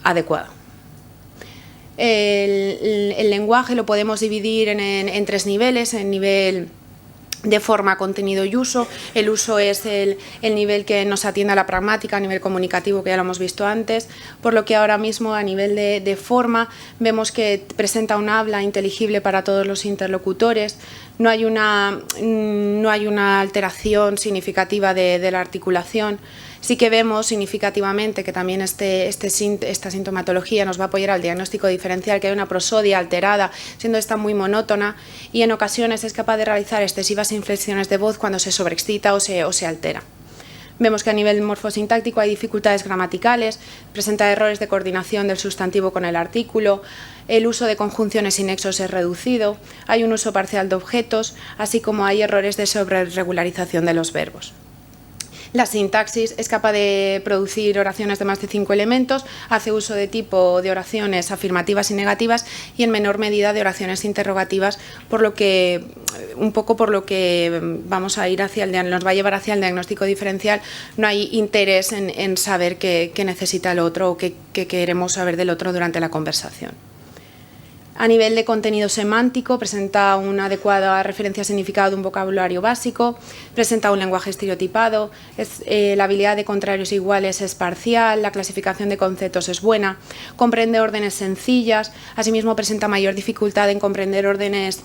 adecuada. El lenguaje lo podemos dividir en 3 niveles, en nivel de forma, contenido y uso. El uso es el nivel que nos atiende a la pragmática, a nivel comunicativo, que ya lo hemos visto antes, por lo que ahora mismo a nivel de forma vemos que presenta un habla inteligible para todos los interlocutores, no hay una alteración significativa de la articulación. Sí que vemos significativamente que también esta sintomatología nos va a apoyar al diagnóstico diferencial, que hay una prosodia alterada, siendo esta muy monótona, y en ocasiones es capaz de realizar excesivas inflexiones de voz cuando se sobreexcita o se altera. Vemos que a nivel morfosintáctico hay dificultades gramaticales, presenta errores de coordinación del sustantivo con el artículo, el uso de conjunciones y nexos es reducido, hay un uso parcial de objetos, así como hay errores de sobreregularización de los verbos. La sintaxis es capaz de producir oraciones de más de 5 elementos, hace uso de tipo de oraciones afirmativas y negativas y en menor medida de oraciones interrogativas, por lo que vamos a ir nos va a llevar hacia el diagnóstico diferencial. No hay interés en saber qué necesita el otro o qué queremos saber del otro durante la conversación. A nivel de contenido semántico, presenta una adecuada referencia significado de un vocabulario básico, presenta un lenguaje estereotipado, la habilidad de contrarios e iguales es parcial, la clasificación de conceptos es buena, comprende órdenes sencillas, asimismo presenta mayor dificultad en comprender órdenes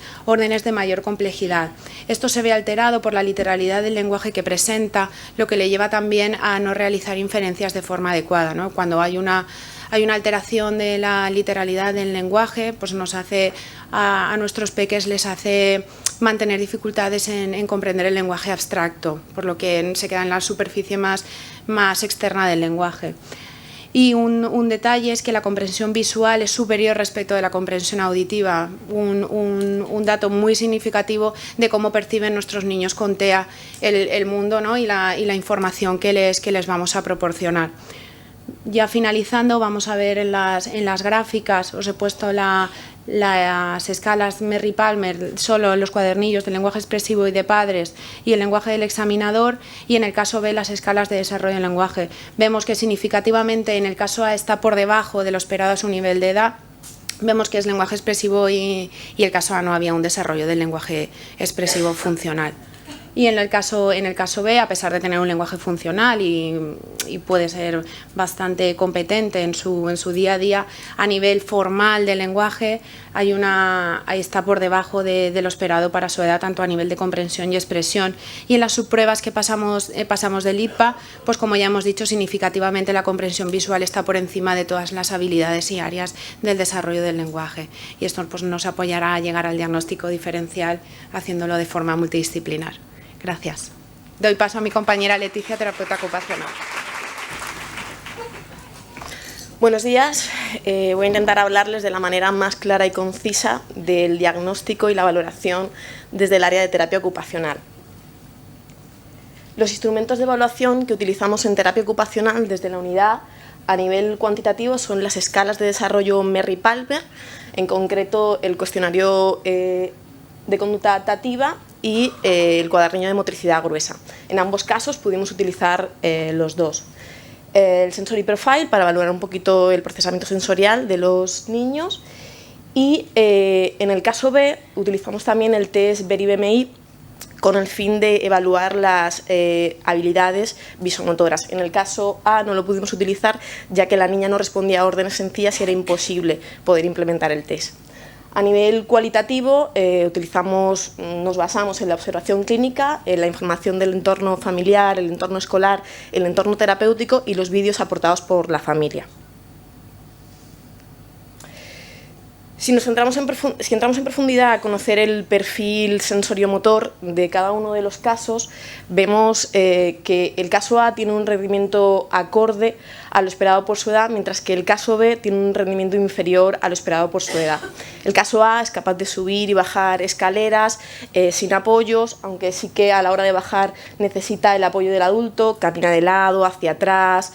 de mayor complejidad. Esto se ve alterado por la literalidad del lenguaje que presenta, lo que le lleva también a no realizar inferencias de forma adecuada, ¿no? Cuando hay una alteración de la literalidad del lenguaje, pues nos hace a nuestros peques les hace mantener dificultades en comprender el lenguaje abstracto, por lo que se queda en la superficie más externa del lenguaje. Y un detalle es que la comprensión visual es superior respecto de la comprensión auditiva, un dato muy significativo de cómo perciben nuestros niños con TEA el mundo, ¿no? y la información que les vamos a proporcionar. Ya finalizando, vamos a ver en las gráficas, os he puesto las escalas Merry-Palmer solo en los cuadernillos del lenguaje expresivo y de padres y el lenguaje del examinador, y en el caso B las escalas de desarrollo del lenguaje. Vemos que significativamente en el caso A está por debajo de lo esperado a su nivel de edad. Vemos que es lenguaje expresivo y el caso A no había un desarrollo del lenguaje expresivo funcional. Y en el caso B, a pesar de tener un lenguaje funcional y puede ser bastante competente en su día a día, a nivel formal del lenguaje ahí está por debajo de lo esperado para su edad, tanto a nivel de comprensión y expresión. Y en las subpruebas que pasamos del IPA, pues como ya hemos dicho, significativamente la comprensión visual está por encima de todas las habilidades y áreas del desarrollo del lenguaje. Y esto pues, nos apoyará a llegar al diagnóstico diferencial haciéndolo de forma multidisciplinar. Gracias. Doy paso a mi compañera Leticia, terapeuta ocupacional. Buenos días. Voy a intentar hablarles de la manera más clara y concisa del diagnóstico y la valoración desde el área de terapia ocupacional. Los instrumentos de evaluación que utilizamos en terapia ocupacional desde la unidad a nivel cuantitativo son las escalas de desarrollo Merry-Palmer, en concreto el cuestionario de conducta adaptativa y el cuadernillo de motricidad gruesa. En ambos casos pudimos utilizar los dos. El Sensory Profile para valorar un poquito el procesamiento sensorial de los niños y en el caso B utilizamos también el test Veri-BMI con el fin de evaluar las habilidades visomotoras. En el caso A no lo pudimos utilizar ya que la niña no respondía a órdenes sencillas y era imposible poder implementar el test. A nivel cualitativo nos basamos en la observación clínica, en la información del entorno familiar, el entorno escolar, el entorno terapéutico y los vídeos aportados por la familia. Si entramos en profundidad a conocer el perfil sensoriomotor de cada uno de los casos, vemos que el caso A tiene un rendimiento acorde a lo esperado por su edad, mientras que el caso B tiene un rendimiento inferior a lo esperado por su edad. El caso A es capaz de subir y bajar escaleras sin apoyos, aunque sí que a la hora de bajar necesita el apoyo del adulto, camina de lado, hacia atrás.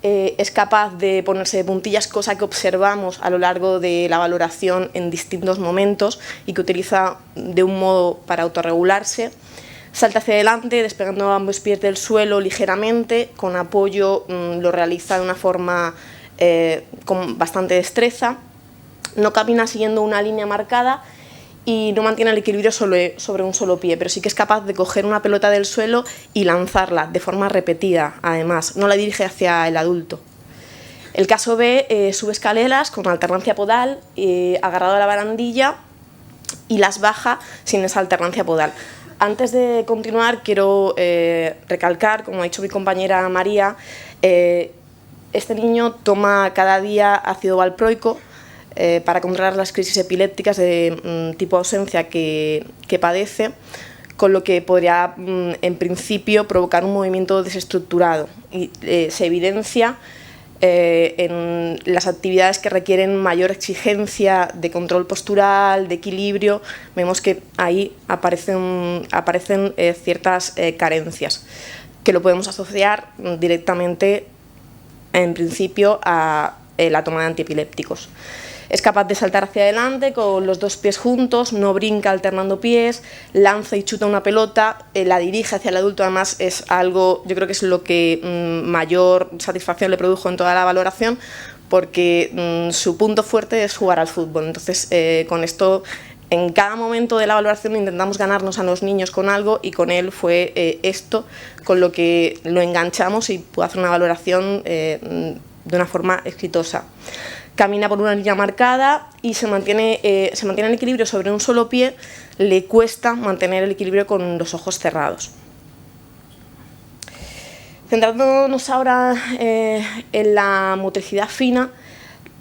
Es capaz de ponerse de puntillas, cosa que observamos a lo largo de la valoración en distintos momentos y que utiliza de un modo para autorregularse. Salta hacia adelante, despegando ambos pies del suelo ligeramente, con apoyo lo realiza de una forma con bastante destreza. No camina siguiendo una línea marcada y no mantiene el equilibrio sobre un solo pie, pero sí que es capaz de coger una pelota del suelo y lanzarla de forma repetida, además, no la dirige hacia el adulto. El caso B sube escaleras con alternancia podal, agarrado a la barandilla y las baja sin esa alternancia podal. Antes de continuar quiero recalcar, como ha dicho mi compañera María, este niño toma cada día ácido valproico para controlar las crisis epilépticas de tipo ausencia que padece, con lo que podría en principio provocar un movimiento desestructurado y se evidencia en las actividades que requieren mayor exigencia de control postural, de equilibrio. Vemos que ahí aparecen ciertas carencias que lo podemos asociar directamente en principio a la toma de antiepilépticos. Es capaz de saltar hacia adelante con los dos pies juntos, no brinca alternando pies, lanza y chuta una pelota, la dirige hacia el adulto. Además es algo, yo creo que es lo que mayor satisfacción le produjo en toda la valoración, porque su punto fuerte es jugar al fútbol. Entonces con esto, en cada momento de la valoración intentamos ganarnos a los niños con algo, y con él fue esto con lo que lo enganchamos y pudo hacer una valoración de una forma exitosa. Camina por una línea marcada y se mantiene el equilibrio sobre un solo pie. Le cuesta mantener el equilibrio con los ojos cerrados. Centrándonos ahora en la motricidad fina,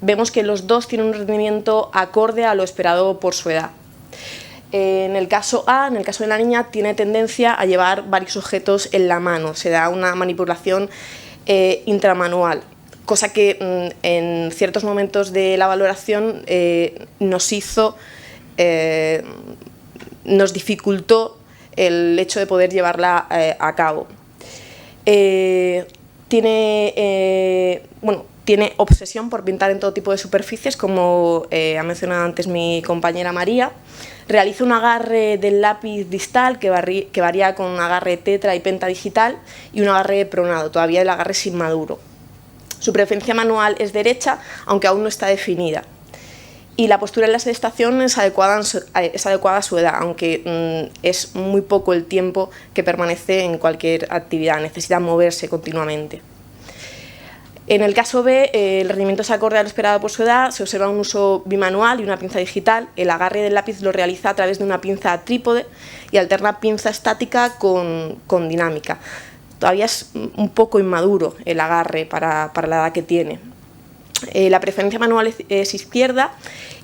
vemos que los dos tienen un rendimiento acorde a lo esperado por su edad. En el caso A, en el caso de la niña, tiene tendencia a llevar varios objetos en la mano. Se da una manipulación intramanual, cosa que en ciertos momentos de la valoración nos dificultó el hecho de poder llevarla a cabo. Tiene obsesión por pintar en todo tipo de superficies, como ha mencionado antes mi compañera María. Realiza un agarre del lápiz distal que varía con un agarre tetra y pentadigital y un agarre pronado, todavía el agarre es inmaduro. Su preferencia manual es derecha, aunque aún no está definida. Y la postura en la sedestación es adecuada a su edad, aunque es muy poco el tiempo que permanece en cualquier actividad, necesita moverse continuamente. En el caso B, el rendimiento es acorde a lo esperado por su edad, se observa un uso bimanual y una pinza digital. El agarre del lápiz lo realiza a través de una pinza trípode y alterna pinza estática con dinámica. Todavía es un poco inmaduro el agarre para la edad que tiene. La preferencia manual es izquierda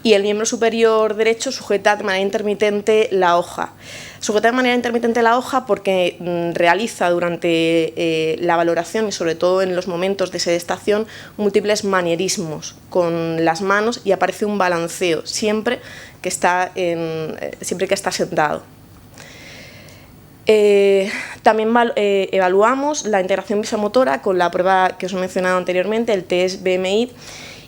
y el miembro superior derecho sujeta de manera intermitente la hoja. Sujeta de manera intermitente la hoja porque realiza durante la valoración y sobre todo en los momentos de sedestación múltiples manierismos con las manos y aparece un balanceo siempre que está sentado. También evaluamos la integración visomotora con la prueba que os he mencionado anteriormente, el test BMI,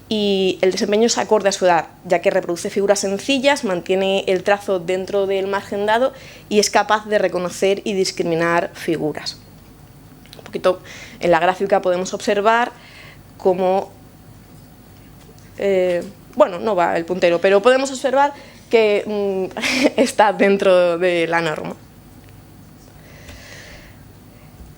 y el desempeño es acorde a su edad, ya que reproduce figuras sencillas, mantiene el trazo dentro del margen dado y es capaz de reconocer y discriminar figuras. Un poquito en la gráfica podemos observar cómo, no va el puntero, pero podemos observar que está dentro de la norma.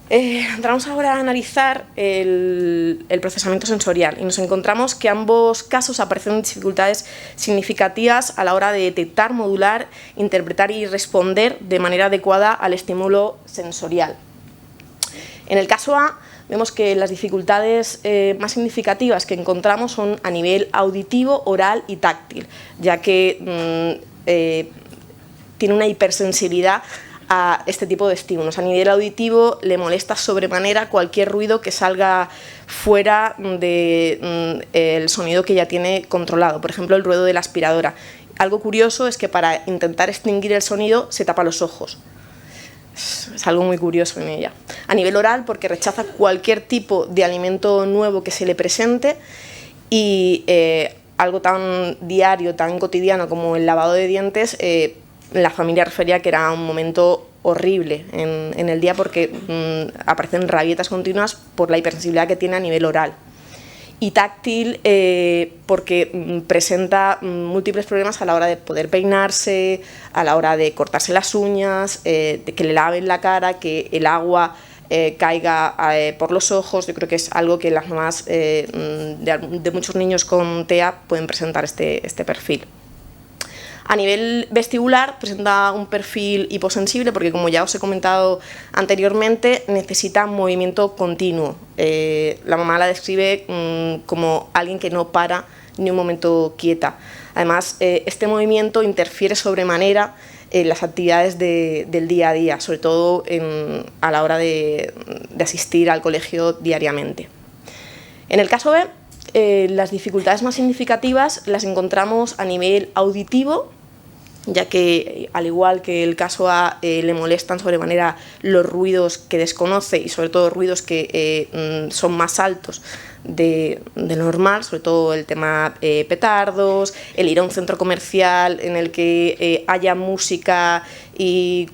Entramos ahora a analizar el procesamiento sensorial y nos encontramos que ambos casos aparecen dificultades significativas a la hora de detectar, modular, interpretar y responder de manera adecuada al estímulo sensorial. En el caso A, vemos que las dificultades más significativas que encontramos son a nivel auditivo, oral y táctil, ya que tiene una hipersensibilidad a este tipo de estímulos. A nivel auditivo le molesta sobremanera cualquier ruido que salga fuera del sonido que ya tiene controlado, por ejemplo el ruido de la aspiradora. Algo curioso es que para intentar extinguir el sonido se tapa los ojos. Es algo muy curioso en ella. A nivel oral, porque rechaza cualquier tipo de alimento nuevo que se le presente, y algo tan diario, tan cotidiano como el lavado de dientes, la familia refería que era un momento horrible en el día porque aparecen rabietas continuas por la hipersensibilidad que tiene a nivel oral. Y táctil porque presenta múltiples problemas a la hora de poder peinarse, a la hora de cortarse las uñas, de que le laven la cara, que el agua caiga por los ojos. Yo creo que es algo que las mamás de muchos niños con TEA pueden presentar este perfil. A nivel vestibular presenta un perfil hiposensible porque, como ya os he comentado anteriormente, necesita movimiento continuo. La mamá la describe como alguien que no para ni un momento quieta. Además, este movimiento interfiere sobremanera en las actividades del día a día, sobre todo a la hora de asistir al colegio diariamente. En el caso B, las dificultades más significativas las encontramos a nivel auditivo, ya que, al igual que el caso A, le molestan sobremanera los ruidos que desconoce y sobre todo ruidos que son más altos de normal, sobre todo el tema petardos, el ir a un centro comercial en el que haya música y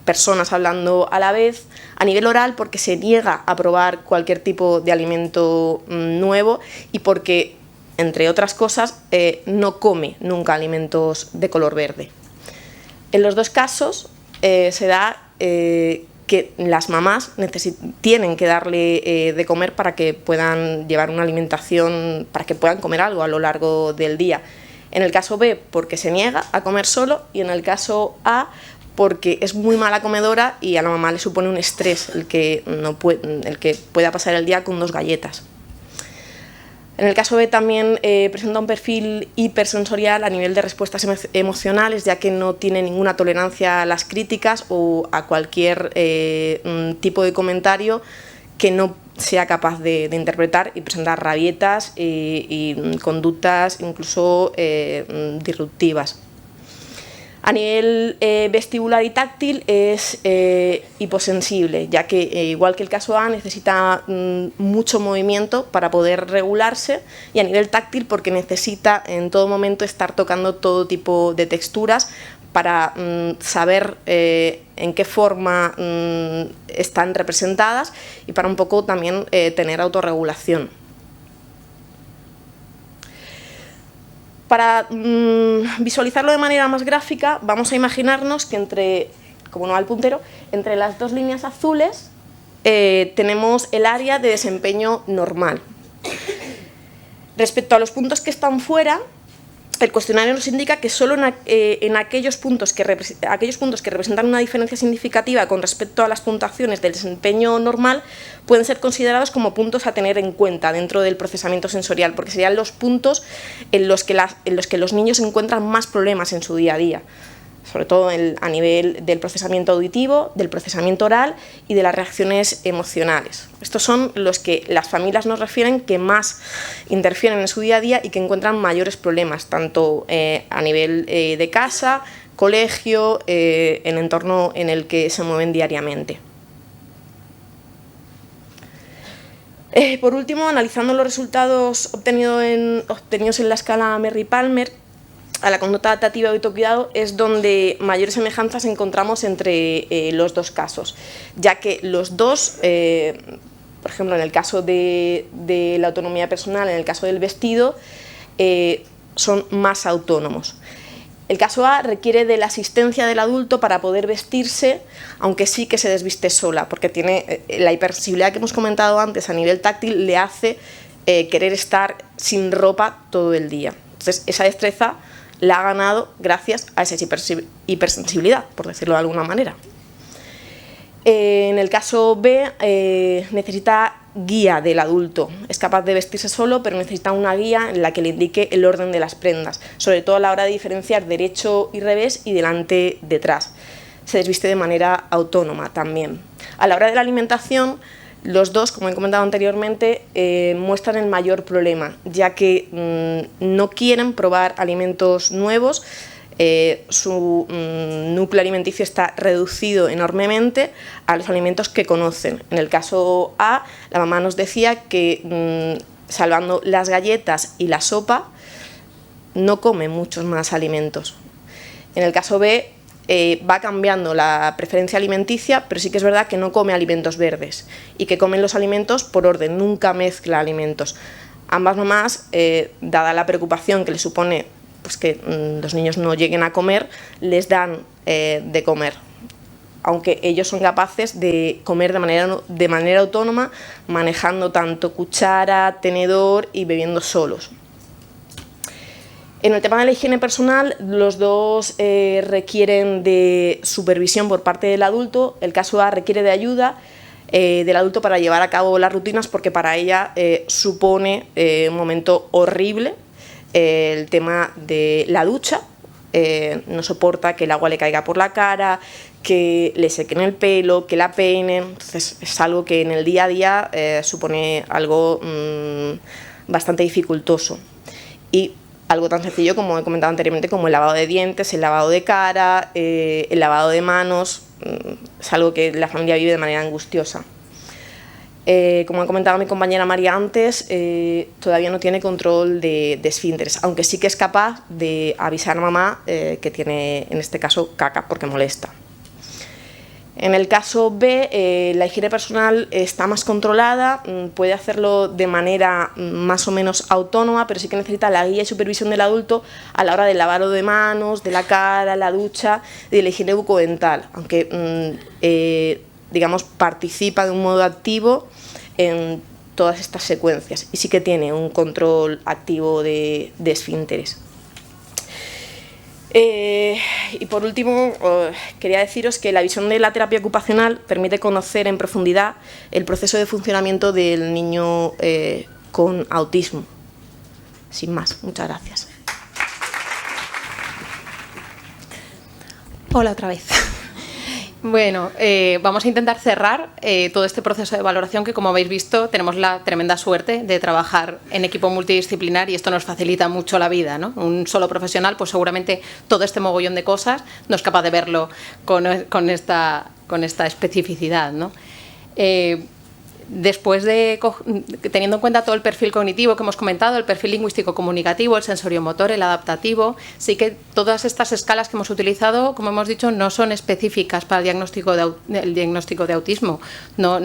personas hablando a la vez. A nivel oral, porque se niega a probar cualquier tipo de alimento nuevo y porque, entre otras cosas, no come nunca alimentos de color verde. En los dos casos se da que las mamás tienen que darle de comer para que puedan llevar una alimentación, para que puedan comer algo a lo largo del día. En el caso B, porque se niega a comer solo, y en el caso A, porque es muy mala comedora y a la mamá le supone un estrés el que pueda pasar el día con 2 galletas. En el caso B también presenta un perfil hipersensorial a nivel de respuestas emocionales, ya que no tiene ninguna tolerancia a las críticas o a cualquier tipo de comentario que no sea capaz de interpretar, y presenta rabietas y conductas incluso disruptivas. A nivel vestibular y táctil es hiposensible, ya que, igual que el caso A, necesita mucho movimiento para poder regularse, y a nivel táctil porque necesita en todo momento estar tocando todo tipo de texturas para saber en qué forma están representadas y para un poco también tener autorregulación. Para visualizarlo de manera más gráfica, vamos a imaginarnos que como no va el puntero, entre las 2 líneas azules tenemos el área de desempeño normal. Respecto a los puntos que están fuera, el cuestionario nos indica que solo en aquellos puntos que representan una diferencia significativa con respecto a las puntuaciones del desempeño normal pueden ser considerados como puntos a tener en cuenta dentro del procesamiento sensorial, porque serían los puntos en los que los niños encuentran más problemas en su día a día, sobre todo a nivel del procesamiento auditivo, del procesamiento oral y de las reacciones emocionales. Estos son los que las familias nos refieren que más interfieren en su día a día y que encuentran mayores problemas, tanto a nivel de casa, colegio, el entorno en el que se mueven diariamente. Por último, analizando los resultados obtenidos en la escala Merry-Palmer, a la conducta adaptativa y autocuidado es donde mayores semejanzas encontramos entre los dos casos, ya que los dos, por ejemplo, en el caso de la autonomía personal, en el caso del vestido, son más autónomos. El caso A requiere de la asistencia del adulto para poder vestirse, aunque sí que se desviste sola, porque tiene la hipersensibilidad que hemos comentado antes a nivel táctil, le hace querer estar sin ropa todo el día. Entonces, esa destreza la ha ganado gracias a esa hipersensibilidad, por decirlo de alguna manera. En el caso B, necesita guía del adulto. Es capaz de vestirse solo, pero necesita una guía en la que le indique el orden de las prendas, sobre todo a la hora de diferenciar derecho y revés y delante detrás. Se desviste de manera autónoma también. A la hora de la alimentación, los dos, como he comentado anteriormente, muestran el mayor problema, ya que no quieren probar alimentos nuevos. Su núcleo alimenticio está reducido enormemente a los alimentos que conocen. En el caso A, la mamá nos decía que salvando las galletas y la sopa, no come muchos más alimentos. En el caso B, va cambiando la preferencia alimenticia, pero sí que es verdad que no come alimentos verdes y que comen los alimentos por orden, nunca mezcla alimentos. Ambas mamás, dada la preocupación que les supone pues que los niños no lleguen a comer, les dan de comer, aunque ellos son capaces de comer de manera autónoma, manejando tanto cuchara, tenedor y bebiendo solos. En el tema de la higiene personal, los dos requieren de supervisión por parte del adulto. El caso A requiere de ayuda del adulto para llevar a cabo las rutinas, porque para ella supone un momento horrible. El tema de la ducha, no soporta que el agua le caiga por la cara, que le sequen el pelo, que la peinen. Entonces es algo que en el día a día supone algo bastante dificultoso. Y algo tan sencillo como he comentado anteriormente, como el lavado de dientes, el lavado de cara, el lavado de manos, es algo que la familia vive de manera angustiosa. Como ha comentado mi compañera María antes, todavía no tiene control de esfínteres, aunque sí que es capaz de avisar a mamá que tiene, en este caso, caca, porque molesta. En el caso B, la higiene personal está más controlada, puede hacerlo de manera más o menos autónoma, pero sí que necesita la guía y supervisión del adulto a la hora del lavado de manos, de la cara, la ducha y de la higiene bucodental, aunque digamos, participa de un modo activo en todas estas secuencias y sí que tiene un control activo de esfínteres. Y por último, quería deciros que la visión de la terapia ocupacional permite conocer en profundidad el proceso de funcionamiento del niño con autismo. Sin más, muchas gracias. Hola otra vez. Bueno, vamos a intentar cerrar todo este proceso de valoración que, como habéis visto, tenemos la tremenda suerte de trabajar en equipo multidisciplinar y esto nos facilita mucho la vida, ¿no? Un solo profesional, pues seguramente todo este mogollón de cosas no es capaz de verlo con esta especificidad, ¿no? Después de, teniendo en cuenta todo el perfil cognitivo que hemos comentado, el perfil lingüístico-comunicativo, el sensoriomotor, el adaptativo, sí que todas estas escalas que hemos utilizado, como hemos dicho, no son específicas para el diagnóstico de autismo, no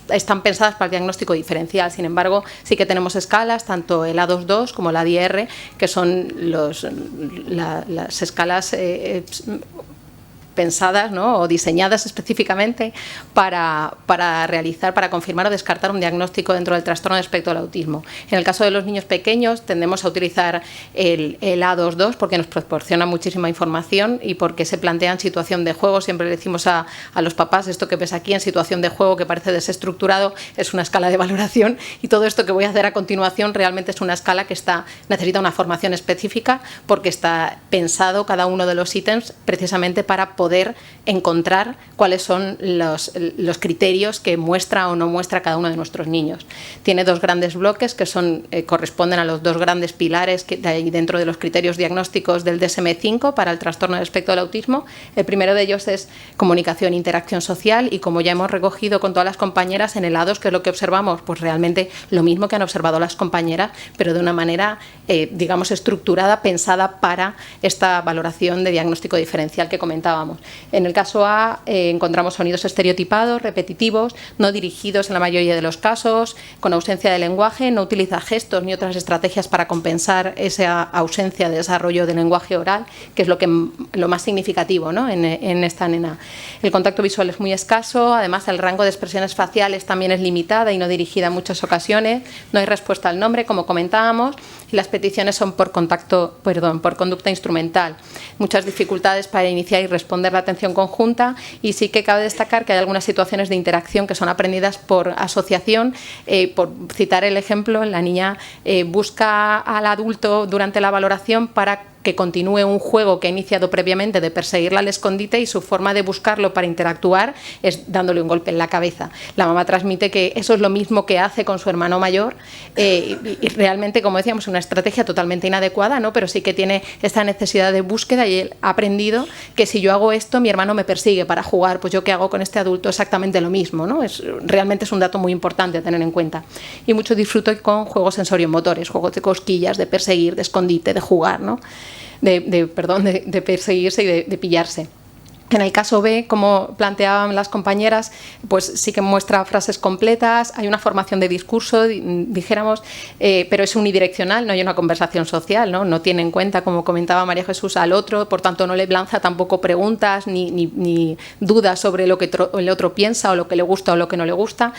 están pensadas para el diagnóstico diferencial. Sin embargo, sí que tenemos escalas, tanto el A22 como el ADR, que son las escalas pensadas, ¿no?, o diseñadas específicamente para confirmar o descartar un diagnóstico dentro del trastorno de espectro del autismo. En el caso de los niños pequeños tendemos a utilizar el A22 porque nos proporciona muchísima información y porque se plantea en situación de juego. Siempre le decimos a los papás, esto que ves aquí en situación de juego que parece desestructurado es una escala de valoración y todo esto que voy a hacer a continuación realmente es una escala que necesita una formación específica porque está pensado cada uno de los ítems precisamente para poder encontrar cuáles son los criterios que muestra o no muestra cada uno de nuestros niños. Tiene dos grandes bloques que corresponden a los dos grandes pilares que hay dentro de los criterios diagnósticos del DSM-5 para el trastorno del espectro del autismo. El primero de ellos es comunicación e interacción social y, como ya hemos recogido con todas las compañeras, en el A2, ¿qué es lo que observamos? Pues realmente lo mismo que han observado las compañeras, pero de una manera, digamos, estructurada, pensada para esta valoración de diagnóstico diferencial que comentábamos. comentábamos. En el caso A encontramos sonidos estereotipados, repetitivos, no dirigidos en la mayoría de los casos, con ausencia de lenguaje, no utiliza gestos ni otras estrategias para compensar esa ausencia de desarrollo del lenguaje oral, que es lo más significativo, ¿no?, en esta nena. El contacto visual es muy escaso, además el rango de expresiones faciales también es limitada y no dirigida en muchas ocasiones, no hay respuesta al nombre, como comentábamos, y las peticiones son por conducta instrumental. Muchas dificultades para iniciar y responder la atención conjunta, y sí que cabe destacar que hay algunas situaciones de interacción que son aprendidas por asociación. Por citar el ejemplo, la niña busca al adulto durante la valoración para que continúe un juego que ha iniciado previamente de perseguirla al escondite, y su forma de buscarlo para interactuar es dándole un golpe en la cabeza. La mamá transmite que eso es lo mismo que hace con su hermano mayor, y realmente, como decíamos, una estrategia totalmente inadecuada, ¿no?, pero sí que tiene esta necesidad de búsqueda, y él ha aprendido que si yo hago esto, mi hermano me persigue para jugar, pues yo que hago con este adulto exactamente lo mismo, ¿no? Realmente es un dato muy importante a tener en cuenta. Y mucho disfruto con juegos sensoriomotores, juegos de cosquillas, de perseguir, de escondite, de jugar, ¿no?, de perseguirse y de pillarse. En el caso B, como planteaban las compañeras, pues sí que muestra frases completas, hay una formación de discurso, dijéramos, pero es unidireccional, no hay una conversación social, no tiene en cuenta, como comentaba María Jesús, al otro, por tanto no le lanza tampoco preguntas ni dudas sobre lo que el otro piensa, o lo que le gusta o lo que no le gusta.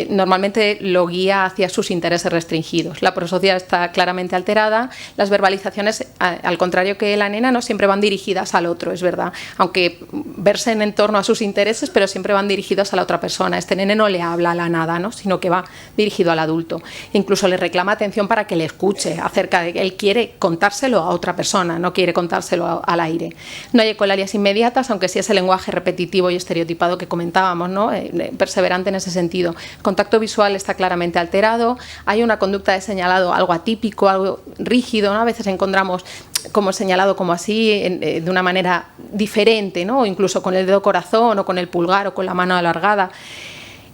Normalmente lo guía hacia sus intereses restringidos. La prosodial está claramente alterada, las verbalizaciones, al contrario que la nena, no siempre van dirigidas al otro, es verdad, aunque versen en torno a sus intereses, pero siempre van dirigidos a la otra persona. Este nene no le habla a la nada, ¿no?, sino que va dirigido al adulto. Incluso le reclama atención para que le escuche acerca de que él quiere contárselo a otra persona, no quiere contárselo al aire. No hay ecolalias inmediatas, aunque sí ese lenguaje repetitivo y estereotipado que comentábamos, ¿no?, perseverante en ese sentido. El contacto visual está claramente alterado, hay una conducta de señalado algo atípico, algo rígido, ¿no? A veces encontramos como señalado como así, de una manera diferente, ¿no?, o incluso con el dedo corazón, o con el pulgar, o con la mano alargada.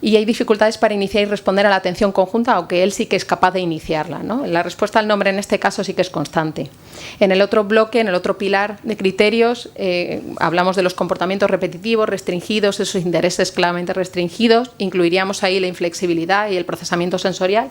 Y hay dificultades para iniciar y responder a la atención conjunta, aunque él sí que es capaz de iniciarla, ¿no? La respuesta al nombre en este caso sí que es constante. En el otro bloque, en el otro pilar de criterios, hablamos de los comportamientos repetitivos, restringidos, esos intereses claramente restringidos. Incluiríamos ahí la inflexibilidad y el procesamiento sensorial.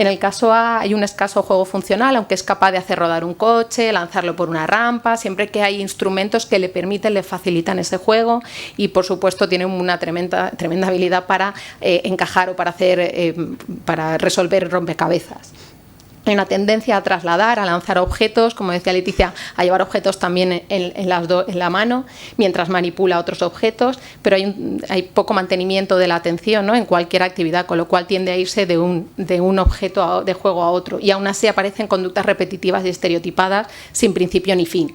En el caso A hay un escaso juego funcional, aunque es capaz de hacer rodar un coche, lanzarlo por una rampa, siempre que hay instrumentos que le permiten, le facilitan ese juego, y por supuesto tiene una tremenda habilidad para encajar o para resolver rompecabezas. Hay una tendencia a trasladar, a lanzar objetos, como decía Leticia, a llevar objetos también en la mano, mientras manipula otros objetos, pero hay poco mantenimiento de la atención, ¿no?, en cualquier actividad, con lo cual tiende a irse de un objeto de juego a otro, y aún así aparecen conductas repetitivas y estereotipadas sin principio ni fin.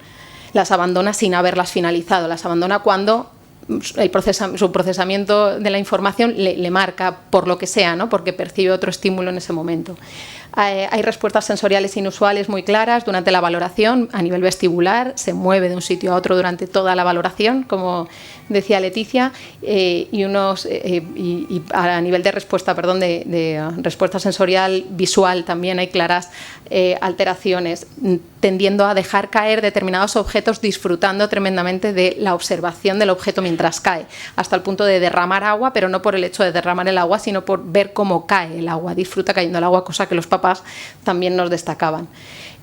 Las abandona sin haberlas finalizado, las abandona cuando su procesamiento de la información le marca, por lo que sea, ¿no?, porque percibe otro estímulo en ese momento. Hay respuestas sensoriales inusuales muy claras durante la valoración. A nivel vestibular se mueve de un sitio a otro durante toda la valoración, como decía Leticia, y a nivel de respuesta, de respuesta sensorial visual también hay claras alteraciones, tendiendo a dejar caer determinados objetos, disfrutando tremendamente de la observación del objeto mientras cae, hasta el punto de derramar agua, pero no por el hecho de derramar el agua, sino por ver cómo cae el agua, disfruta cayendo el agua, cosa que los papás también nos destacaban.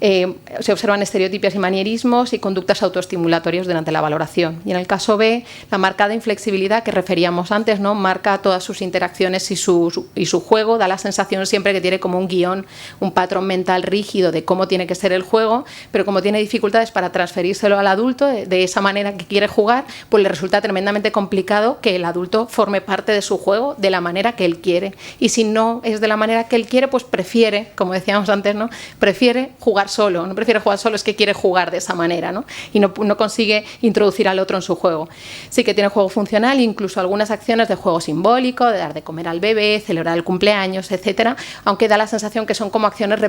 Se observan estereotipos y manierismos y conductas autoestimulatorias durante la valoración. Y en el caso B, la marcada inflexibilidad que referíamos antes, ¿no?, marca todas sus interacciones y su juego, da la sensación siempre que tiene como un guión, un patrón mental rígido de cómo tiene que ser el juego, pero como tiene dificultades para transferírselo al adulto de esa manera que quiere jugar, pues le resulta tremendamente complicado que el adulto forme parte de su juego de la manera que él quiere. Y si no es de la manera que él quiere, pues prefiere, como decíamos antes, ¿no?, prefiere jugar solo, no prefiere jugar solo, es que quiere jugar de esa manera, ¿no?, y no consigue introducir al otro en su juego. Sí que tiene juego funcional, incluso algunas acciones de juego simbólico, de dar de comer al bebé, celebrar el cumpleaños, etcétera, aunque da la sensación que son como acciones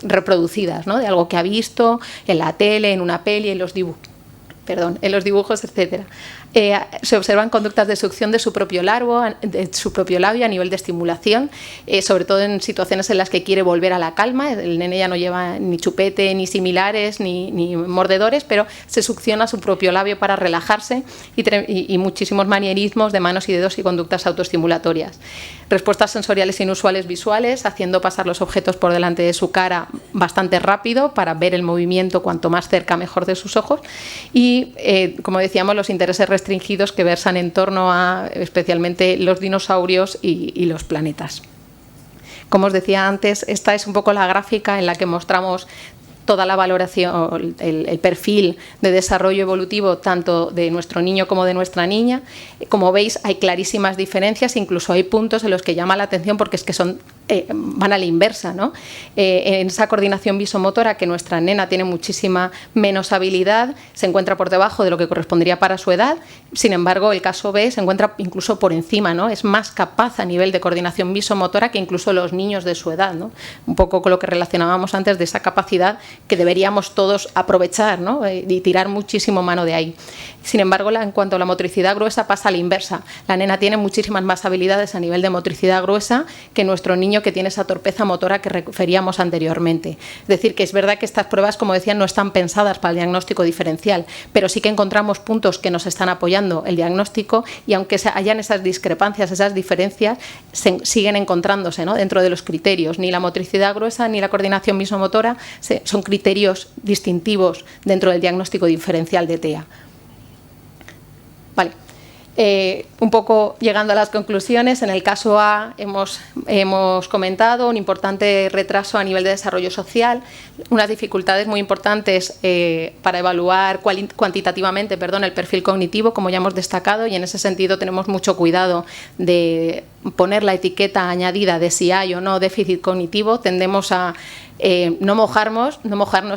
reproducidas, ¿no?, de algo que ha visto en la tele, en una peli, en los dibujos, etcétera. Se observan conductas de succión de su propio labio a nivel de estimulación, sobre todo en situaciones en las que quiere volver a la calma. El nene ya no lleva ni chupete, ni similares, ni mordedores, pero se succiona su propio labio para relajarse, y muchísimos manierismos de manos y dedos y conductas autoestimulatorias. Respuestas sensoriales inusuales visuales, haciendo pasar los objetos por delante de su cara bastante rápido para ver el movimiento cuanto más cerca mejor de sus ojos, y como decíamos, los intereses restringidos que versan en torno a especialmente los dinosaurios y los planetas. Como os decía antes, esta es un poco la gráfica en la que mostramos toda la valoración, el perfil de desarrollo evolutivo tanto de nuestro niño como de nuestra niña. Como veis, hay clarísimas diferencias, incluso hay puntos en los que llama la atención porque es que van a la inversa, ¿no? En esa coordinación visomotora, que nuestra nena tiene muchísima menos habilidad, se encuentra por debajo de lo que correspondería para su edad. Sin embargo, el caso B se encuentra incluso por encima, ¿no? Es más capaz a nivel de coordinación visomotora que incluso los niños de su edad, ¿no? Un poco con lo que relacionábamos antes de esa capacidad que deberíamos todos aprovechar, ¿no? Y tirar muchísimo mano de ahí. Sin embargo, en cuanto a la motricidad gruesa, pasa a la inversa. La nena tiene muchísimas más habilidades a nivel de motricidad gruesa que nuestro niño, que tiene esa torpeza motora que referíamos anteriormente. Es decir, que es verdad que estas pruebas, como decía, no están pensadas para el diagnóstico diferencial, pero sí que encontramos puntos que nos están apoyando el diagnóstico, y aunque hayan esas discrepancias, esas diferencias, siguen encontrándose, ¿no? Dentro de los criterios. Ni la motricidad gruesa ni la coordinación visomotora son criterios distintivos dentro del diagnóstico diferencial de TEA. Vale. Un poco llegando a las conclusiones, en el caso A hemos comentado un importante retraso a nivel de desarrollo social, unas dificultades muy importantes para evaluar cuantitativamente el perfil cognitivo, como ya hemos destacado, y en ese sentido tenemos mucho cuidado de poner la etiqueta añadida de si hay o no déficit cognitivo. Tendemos a no mojarnos,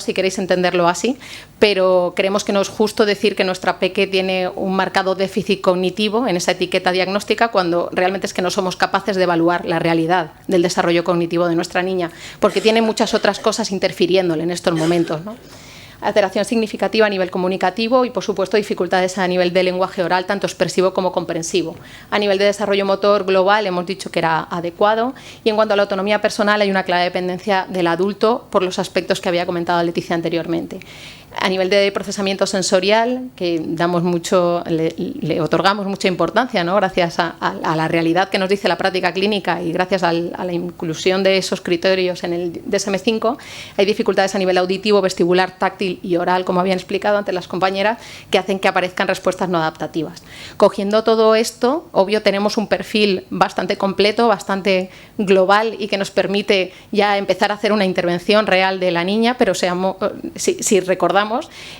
si queréis entenderlo así, pero creemos que no es justo decir que nuestra peque tiene un marcado déficit cognitivo en esa etiqueta diagnóstica, cuando realmente es que no somos capaces de evaluar la realidad del desarrollo cognitivo de nuestra niña, porque tiene muchas otras cosas interfiriéndole en estos momentos, ¿no? Alteración significativa a nivel comunicativo y, por supuesto, dificultades a nivel de lenguaje oral, tanto expresivo como comprensivo. A nivel de desarrollo motor global hemos dicho que era adecuado, y en cuanto a la autonomía personal hay una clara dependencia del adulto por los aspectos que había comentado Leticia anteriormente. A nivel de procesamiento sensorial, que le otorgamos mucha importancia, ¿no? Gracias a la realidad que nos dice la práctica clínica y gracias a la inclusión de esos criterios en el DSM-5, hay dificultades a nivel auditivo, vestibular, táctil y oral, como habían explicado antes las compañeras, que hacen que aparezcan respuestas no adaptativas. Cogiendo todo esto, obvio, tenemos un perfil bastante completo, bastante global, y que nos permite ya empezar a hacer una intervención real de la niña, pero si recordamos,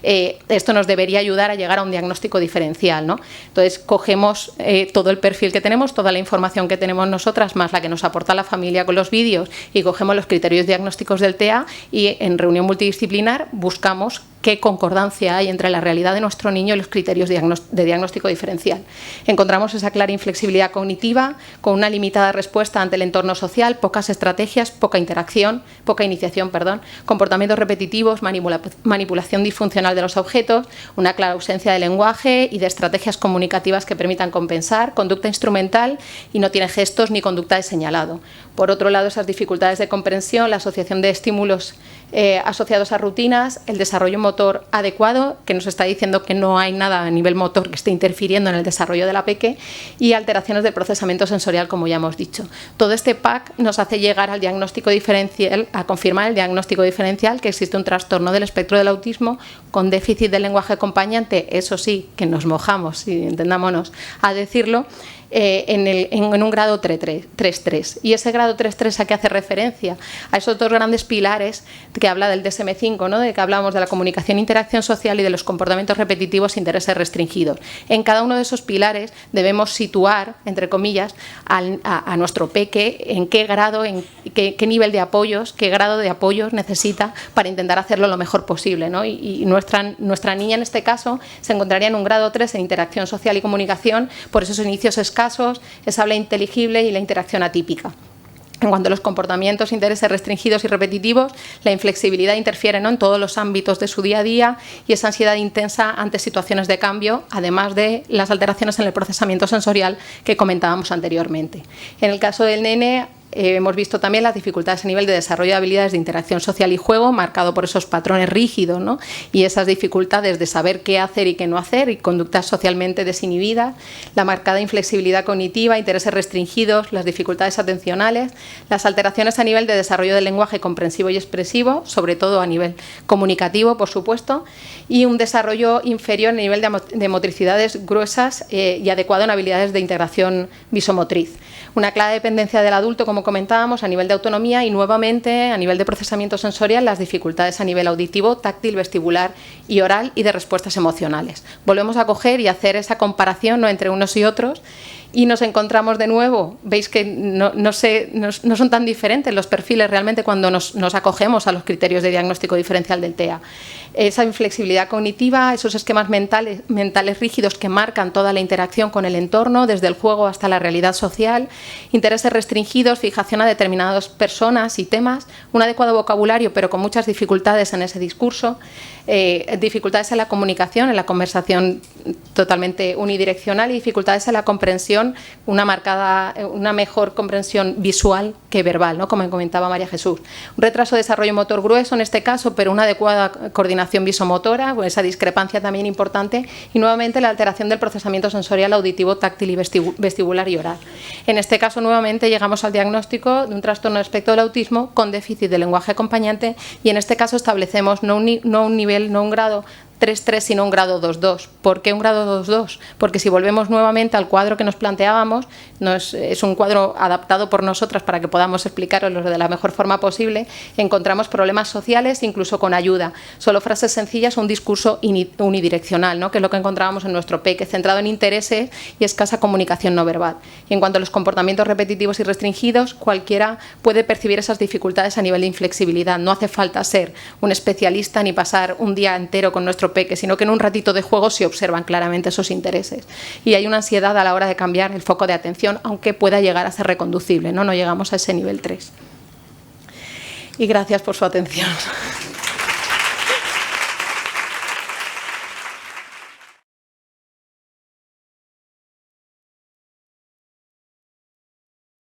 esto nos debería ayudar a llegar a un diagnóstico diferencial, ¿no? Entonces, cogemos todo el perfil que tenemos, toda la información que tenemos nosotras, más la que nos aporta la familia con los vídeos, y cogemos los criterios diagnósticos del TEA, y en reunión multidisciplinar buscamos qué concordancia hay entre la realidad de nuestro niño y los criterios de diagnóstico diferencial. Encontramos esa clara inflexibilidad cognitiva, con una limitada respuesta ante el entorno social, pocas estrategias, poca iniciación, comportamientos repetitivos, manipulación disfuncional de los objetos, una clara ausencia de lenguaje y de estrategias comunicativas que permitan compensar, conducta instrumental, y no tiene gestos ni conducta de señalado. Por otro lado, esas dificultades de comprensión, la asociación de estímulos asociados a rutinas, el desarrollo motor adecuado, que nos está diciendo que no hay nada a nivel motor que esté interfiriendo en el desarrollo de la peque, y alteraciones del procesamiento sensorial, como ya hemos dicho. Todo este pack nos hace llegar al diagnóstico diferencial, a confirmar el diagnóstico diferencial, que existe un trastorno del espectro del autismo con déficit del lenguaje acompañante. Eso sí, que nos mojamos, si entendámonos a decirlo, en un grado 3.3. Y ese grado 3.3, ¿a qué hace referencia? A esos dos grandes pilares que habla del DSM-5, ¿no? De que hablamos de la comunicación e interacción social y de los comportamientos repetitivos e intereses restringidos. En cada uno de esos pilares debemos situar, entre comillas, a nuestro peque en qué grado, en qué nivel de apoyos, qué grado de apoyos necesita para intentar hacerlo lo mejor posible, ¿no? Y nuestra niña, en este caso, se encontraría en un grado 3 en interacción social y comunicación, por esos inicios escasos, esa habla inteligible y la interacción atípica. En cuanto a los comportamientos, intereses restringidos y repetitivos, la inflexibilidad interfiere, ¿no?, en todos los ámbitos de su día a día y esa ansiedad intensa ante situaciones de cambio, además de las alteraciones en el procesamiento sensorial que comentábamos anteriormente. En el caso del nene, hemos visto también las dificultades a nivel de desarrollo de habilidades de interacción social y juego, marcado por esos patrones rígidos, ¿no?, y esas dificultades de saber qué hacer y qué no hacer, y conductas socialmente desinhibidas, la marcada inflexibilidad cognitiva, intereses restringidos, las dificultades atencionales, las alteraciones a nivel de desarrollo del lenguaje comprensivo y expresivo, sobre todo a nivel comunicativo, por supuesto, y un desarrollo inferior a nivel de motricidades gruesas y adecuado en habilidades de integración visomotriz. Una clara dependencia del adulto, como comentábamos, a nivel de autonomía y nuevamente a nivel de procesamiento sensorial, las dificultades a nivel auditivo, táctil, vestibular y oral y de respuestas emocionales. Volvemos a coger y hacer esa comparación, ¿no?, entre unos y otros y nos encontramos de nuevo. Veis que no son tan diferentes los perfiles realmente cuando nos acogemos a los criterios de diagnóstico diferencial del TEA. Esa inflexibilidad cognitiva, esos esquemas mentales rígidos que marcan toda la interacción con el entorno, desde el juego hasta la realidad social, intereses restringidos, fijación a determinadas personas y temas, un adecuado vocabulario pero con muchas dificultades en ese discurso, dificultades en la comunicación, en la conversación totalmente unidireccional y dificultades en la comprensión, una mejor comprensión visual que verbal, ¿no?, como comentaba María Jesús. Un retraso de desarrollo motor grueso en este caso, pero una adecuada coordinación visomotora, con esa discrepancia también importante, y nuevamente la alteración del procesamiento sensorial, auditivo, táctil y vestibular y oral. En este caso, nuevamente, llegamos al diagnóstico de un trastorno de espectro del autismo con déficit de lenguaje acompañante y en este caso establecemos no un nivel, no un grado 3-3, sino un grado 2-2. ¿Por qué un grado 2-2? Porque si volvemos nuevamente al cuadro que nos planteábamos, es un cuadro adaptado por nosotras para que podamos explicarlo de la mejor forma posible, encontramos problemas sociales incluso con ayuda, solo frases sencillas o un discurso unidireccional, ¿no?, que es lo que encontrábamos en nuestro PEC, centrado en intereses y escasa comunicación no verbal. Y en cuanto a los comportamientos repetitivos y restringidos, cualquiera puede percibir esas dificultades a nivel de inflexibilidad. No hace falta ser un especialista ni pasar un día entero con nuestro peque, sino que en un ratito de juego se observan claramente esos intereses. Y hay una ansiedad a la hora de cambiar el foco de atención, aunque pueda llegar a ser reconducible, no llegamos a ese nivel 3. Y gracias por su atención.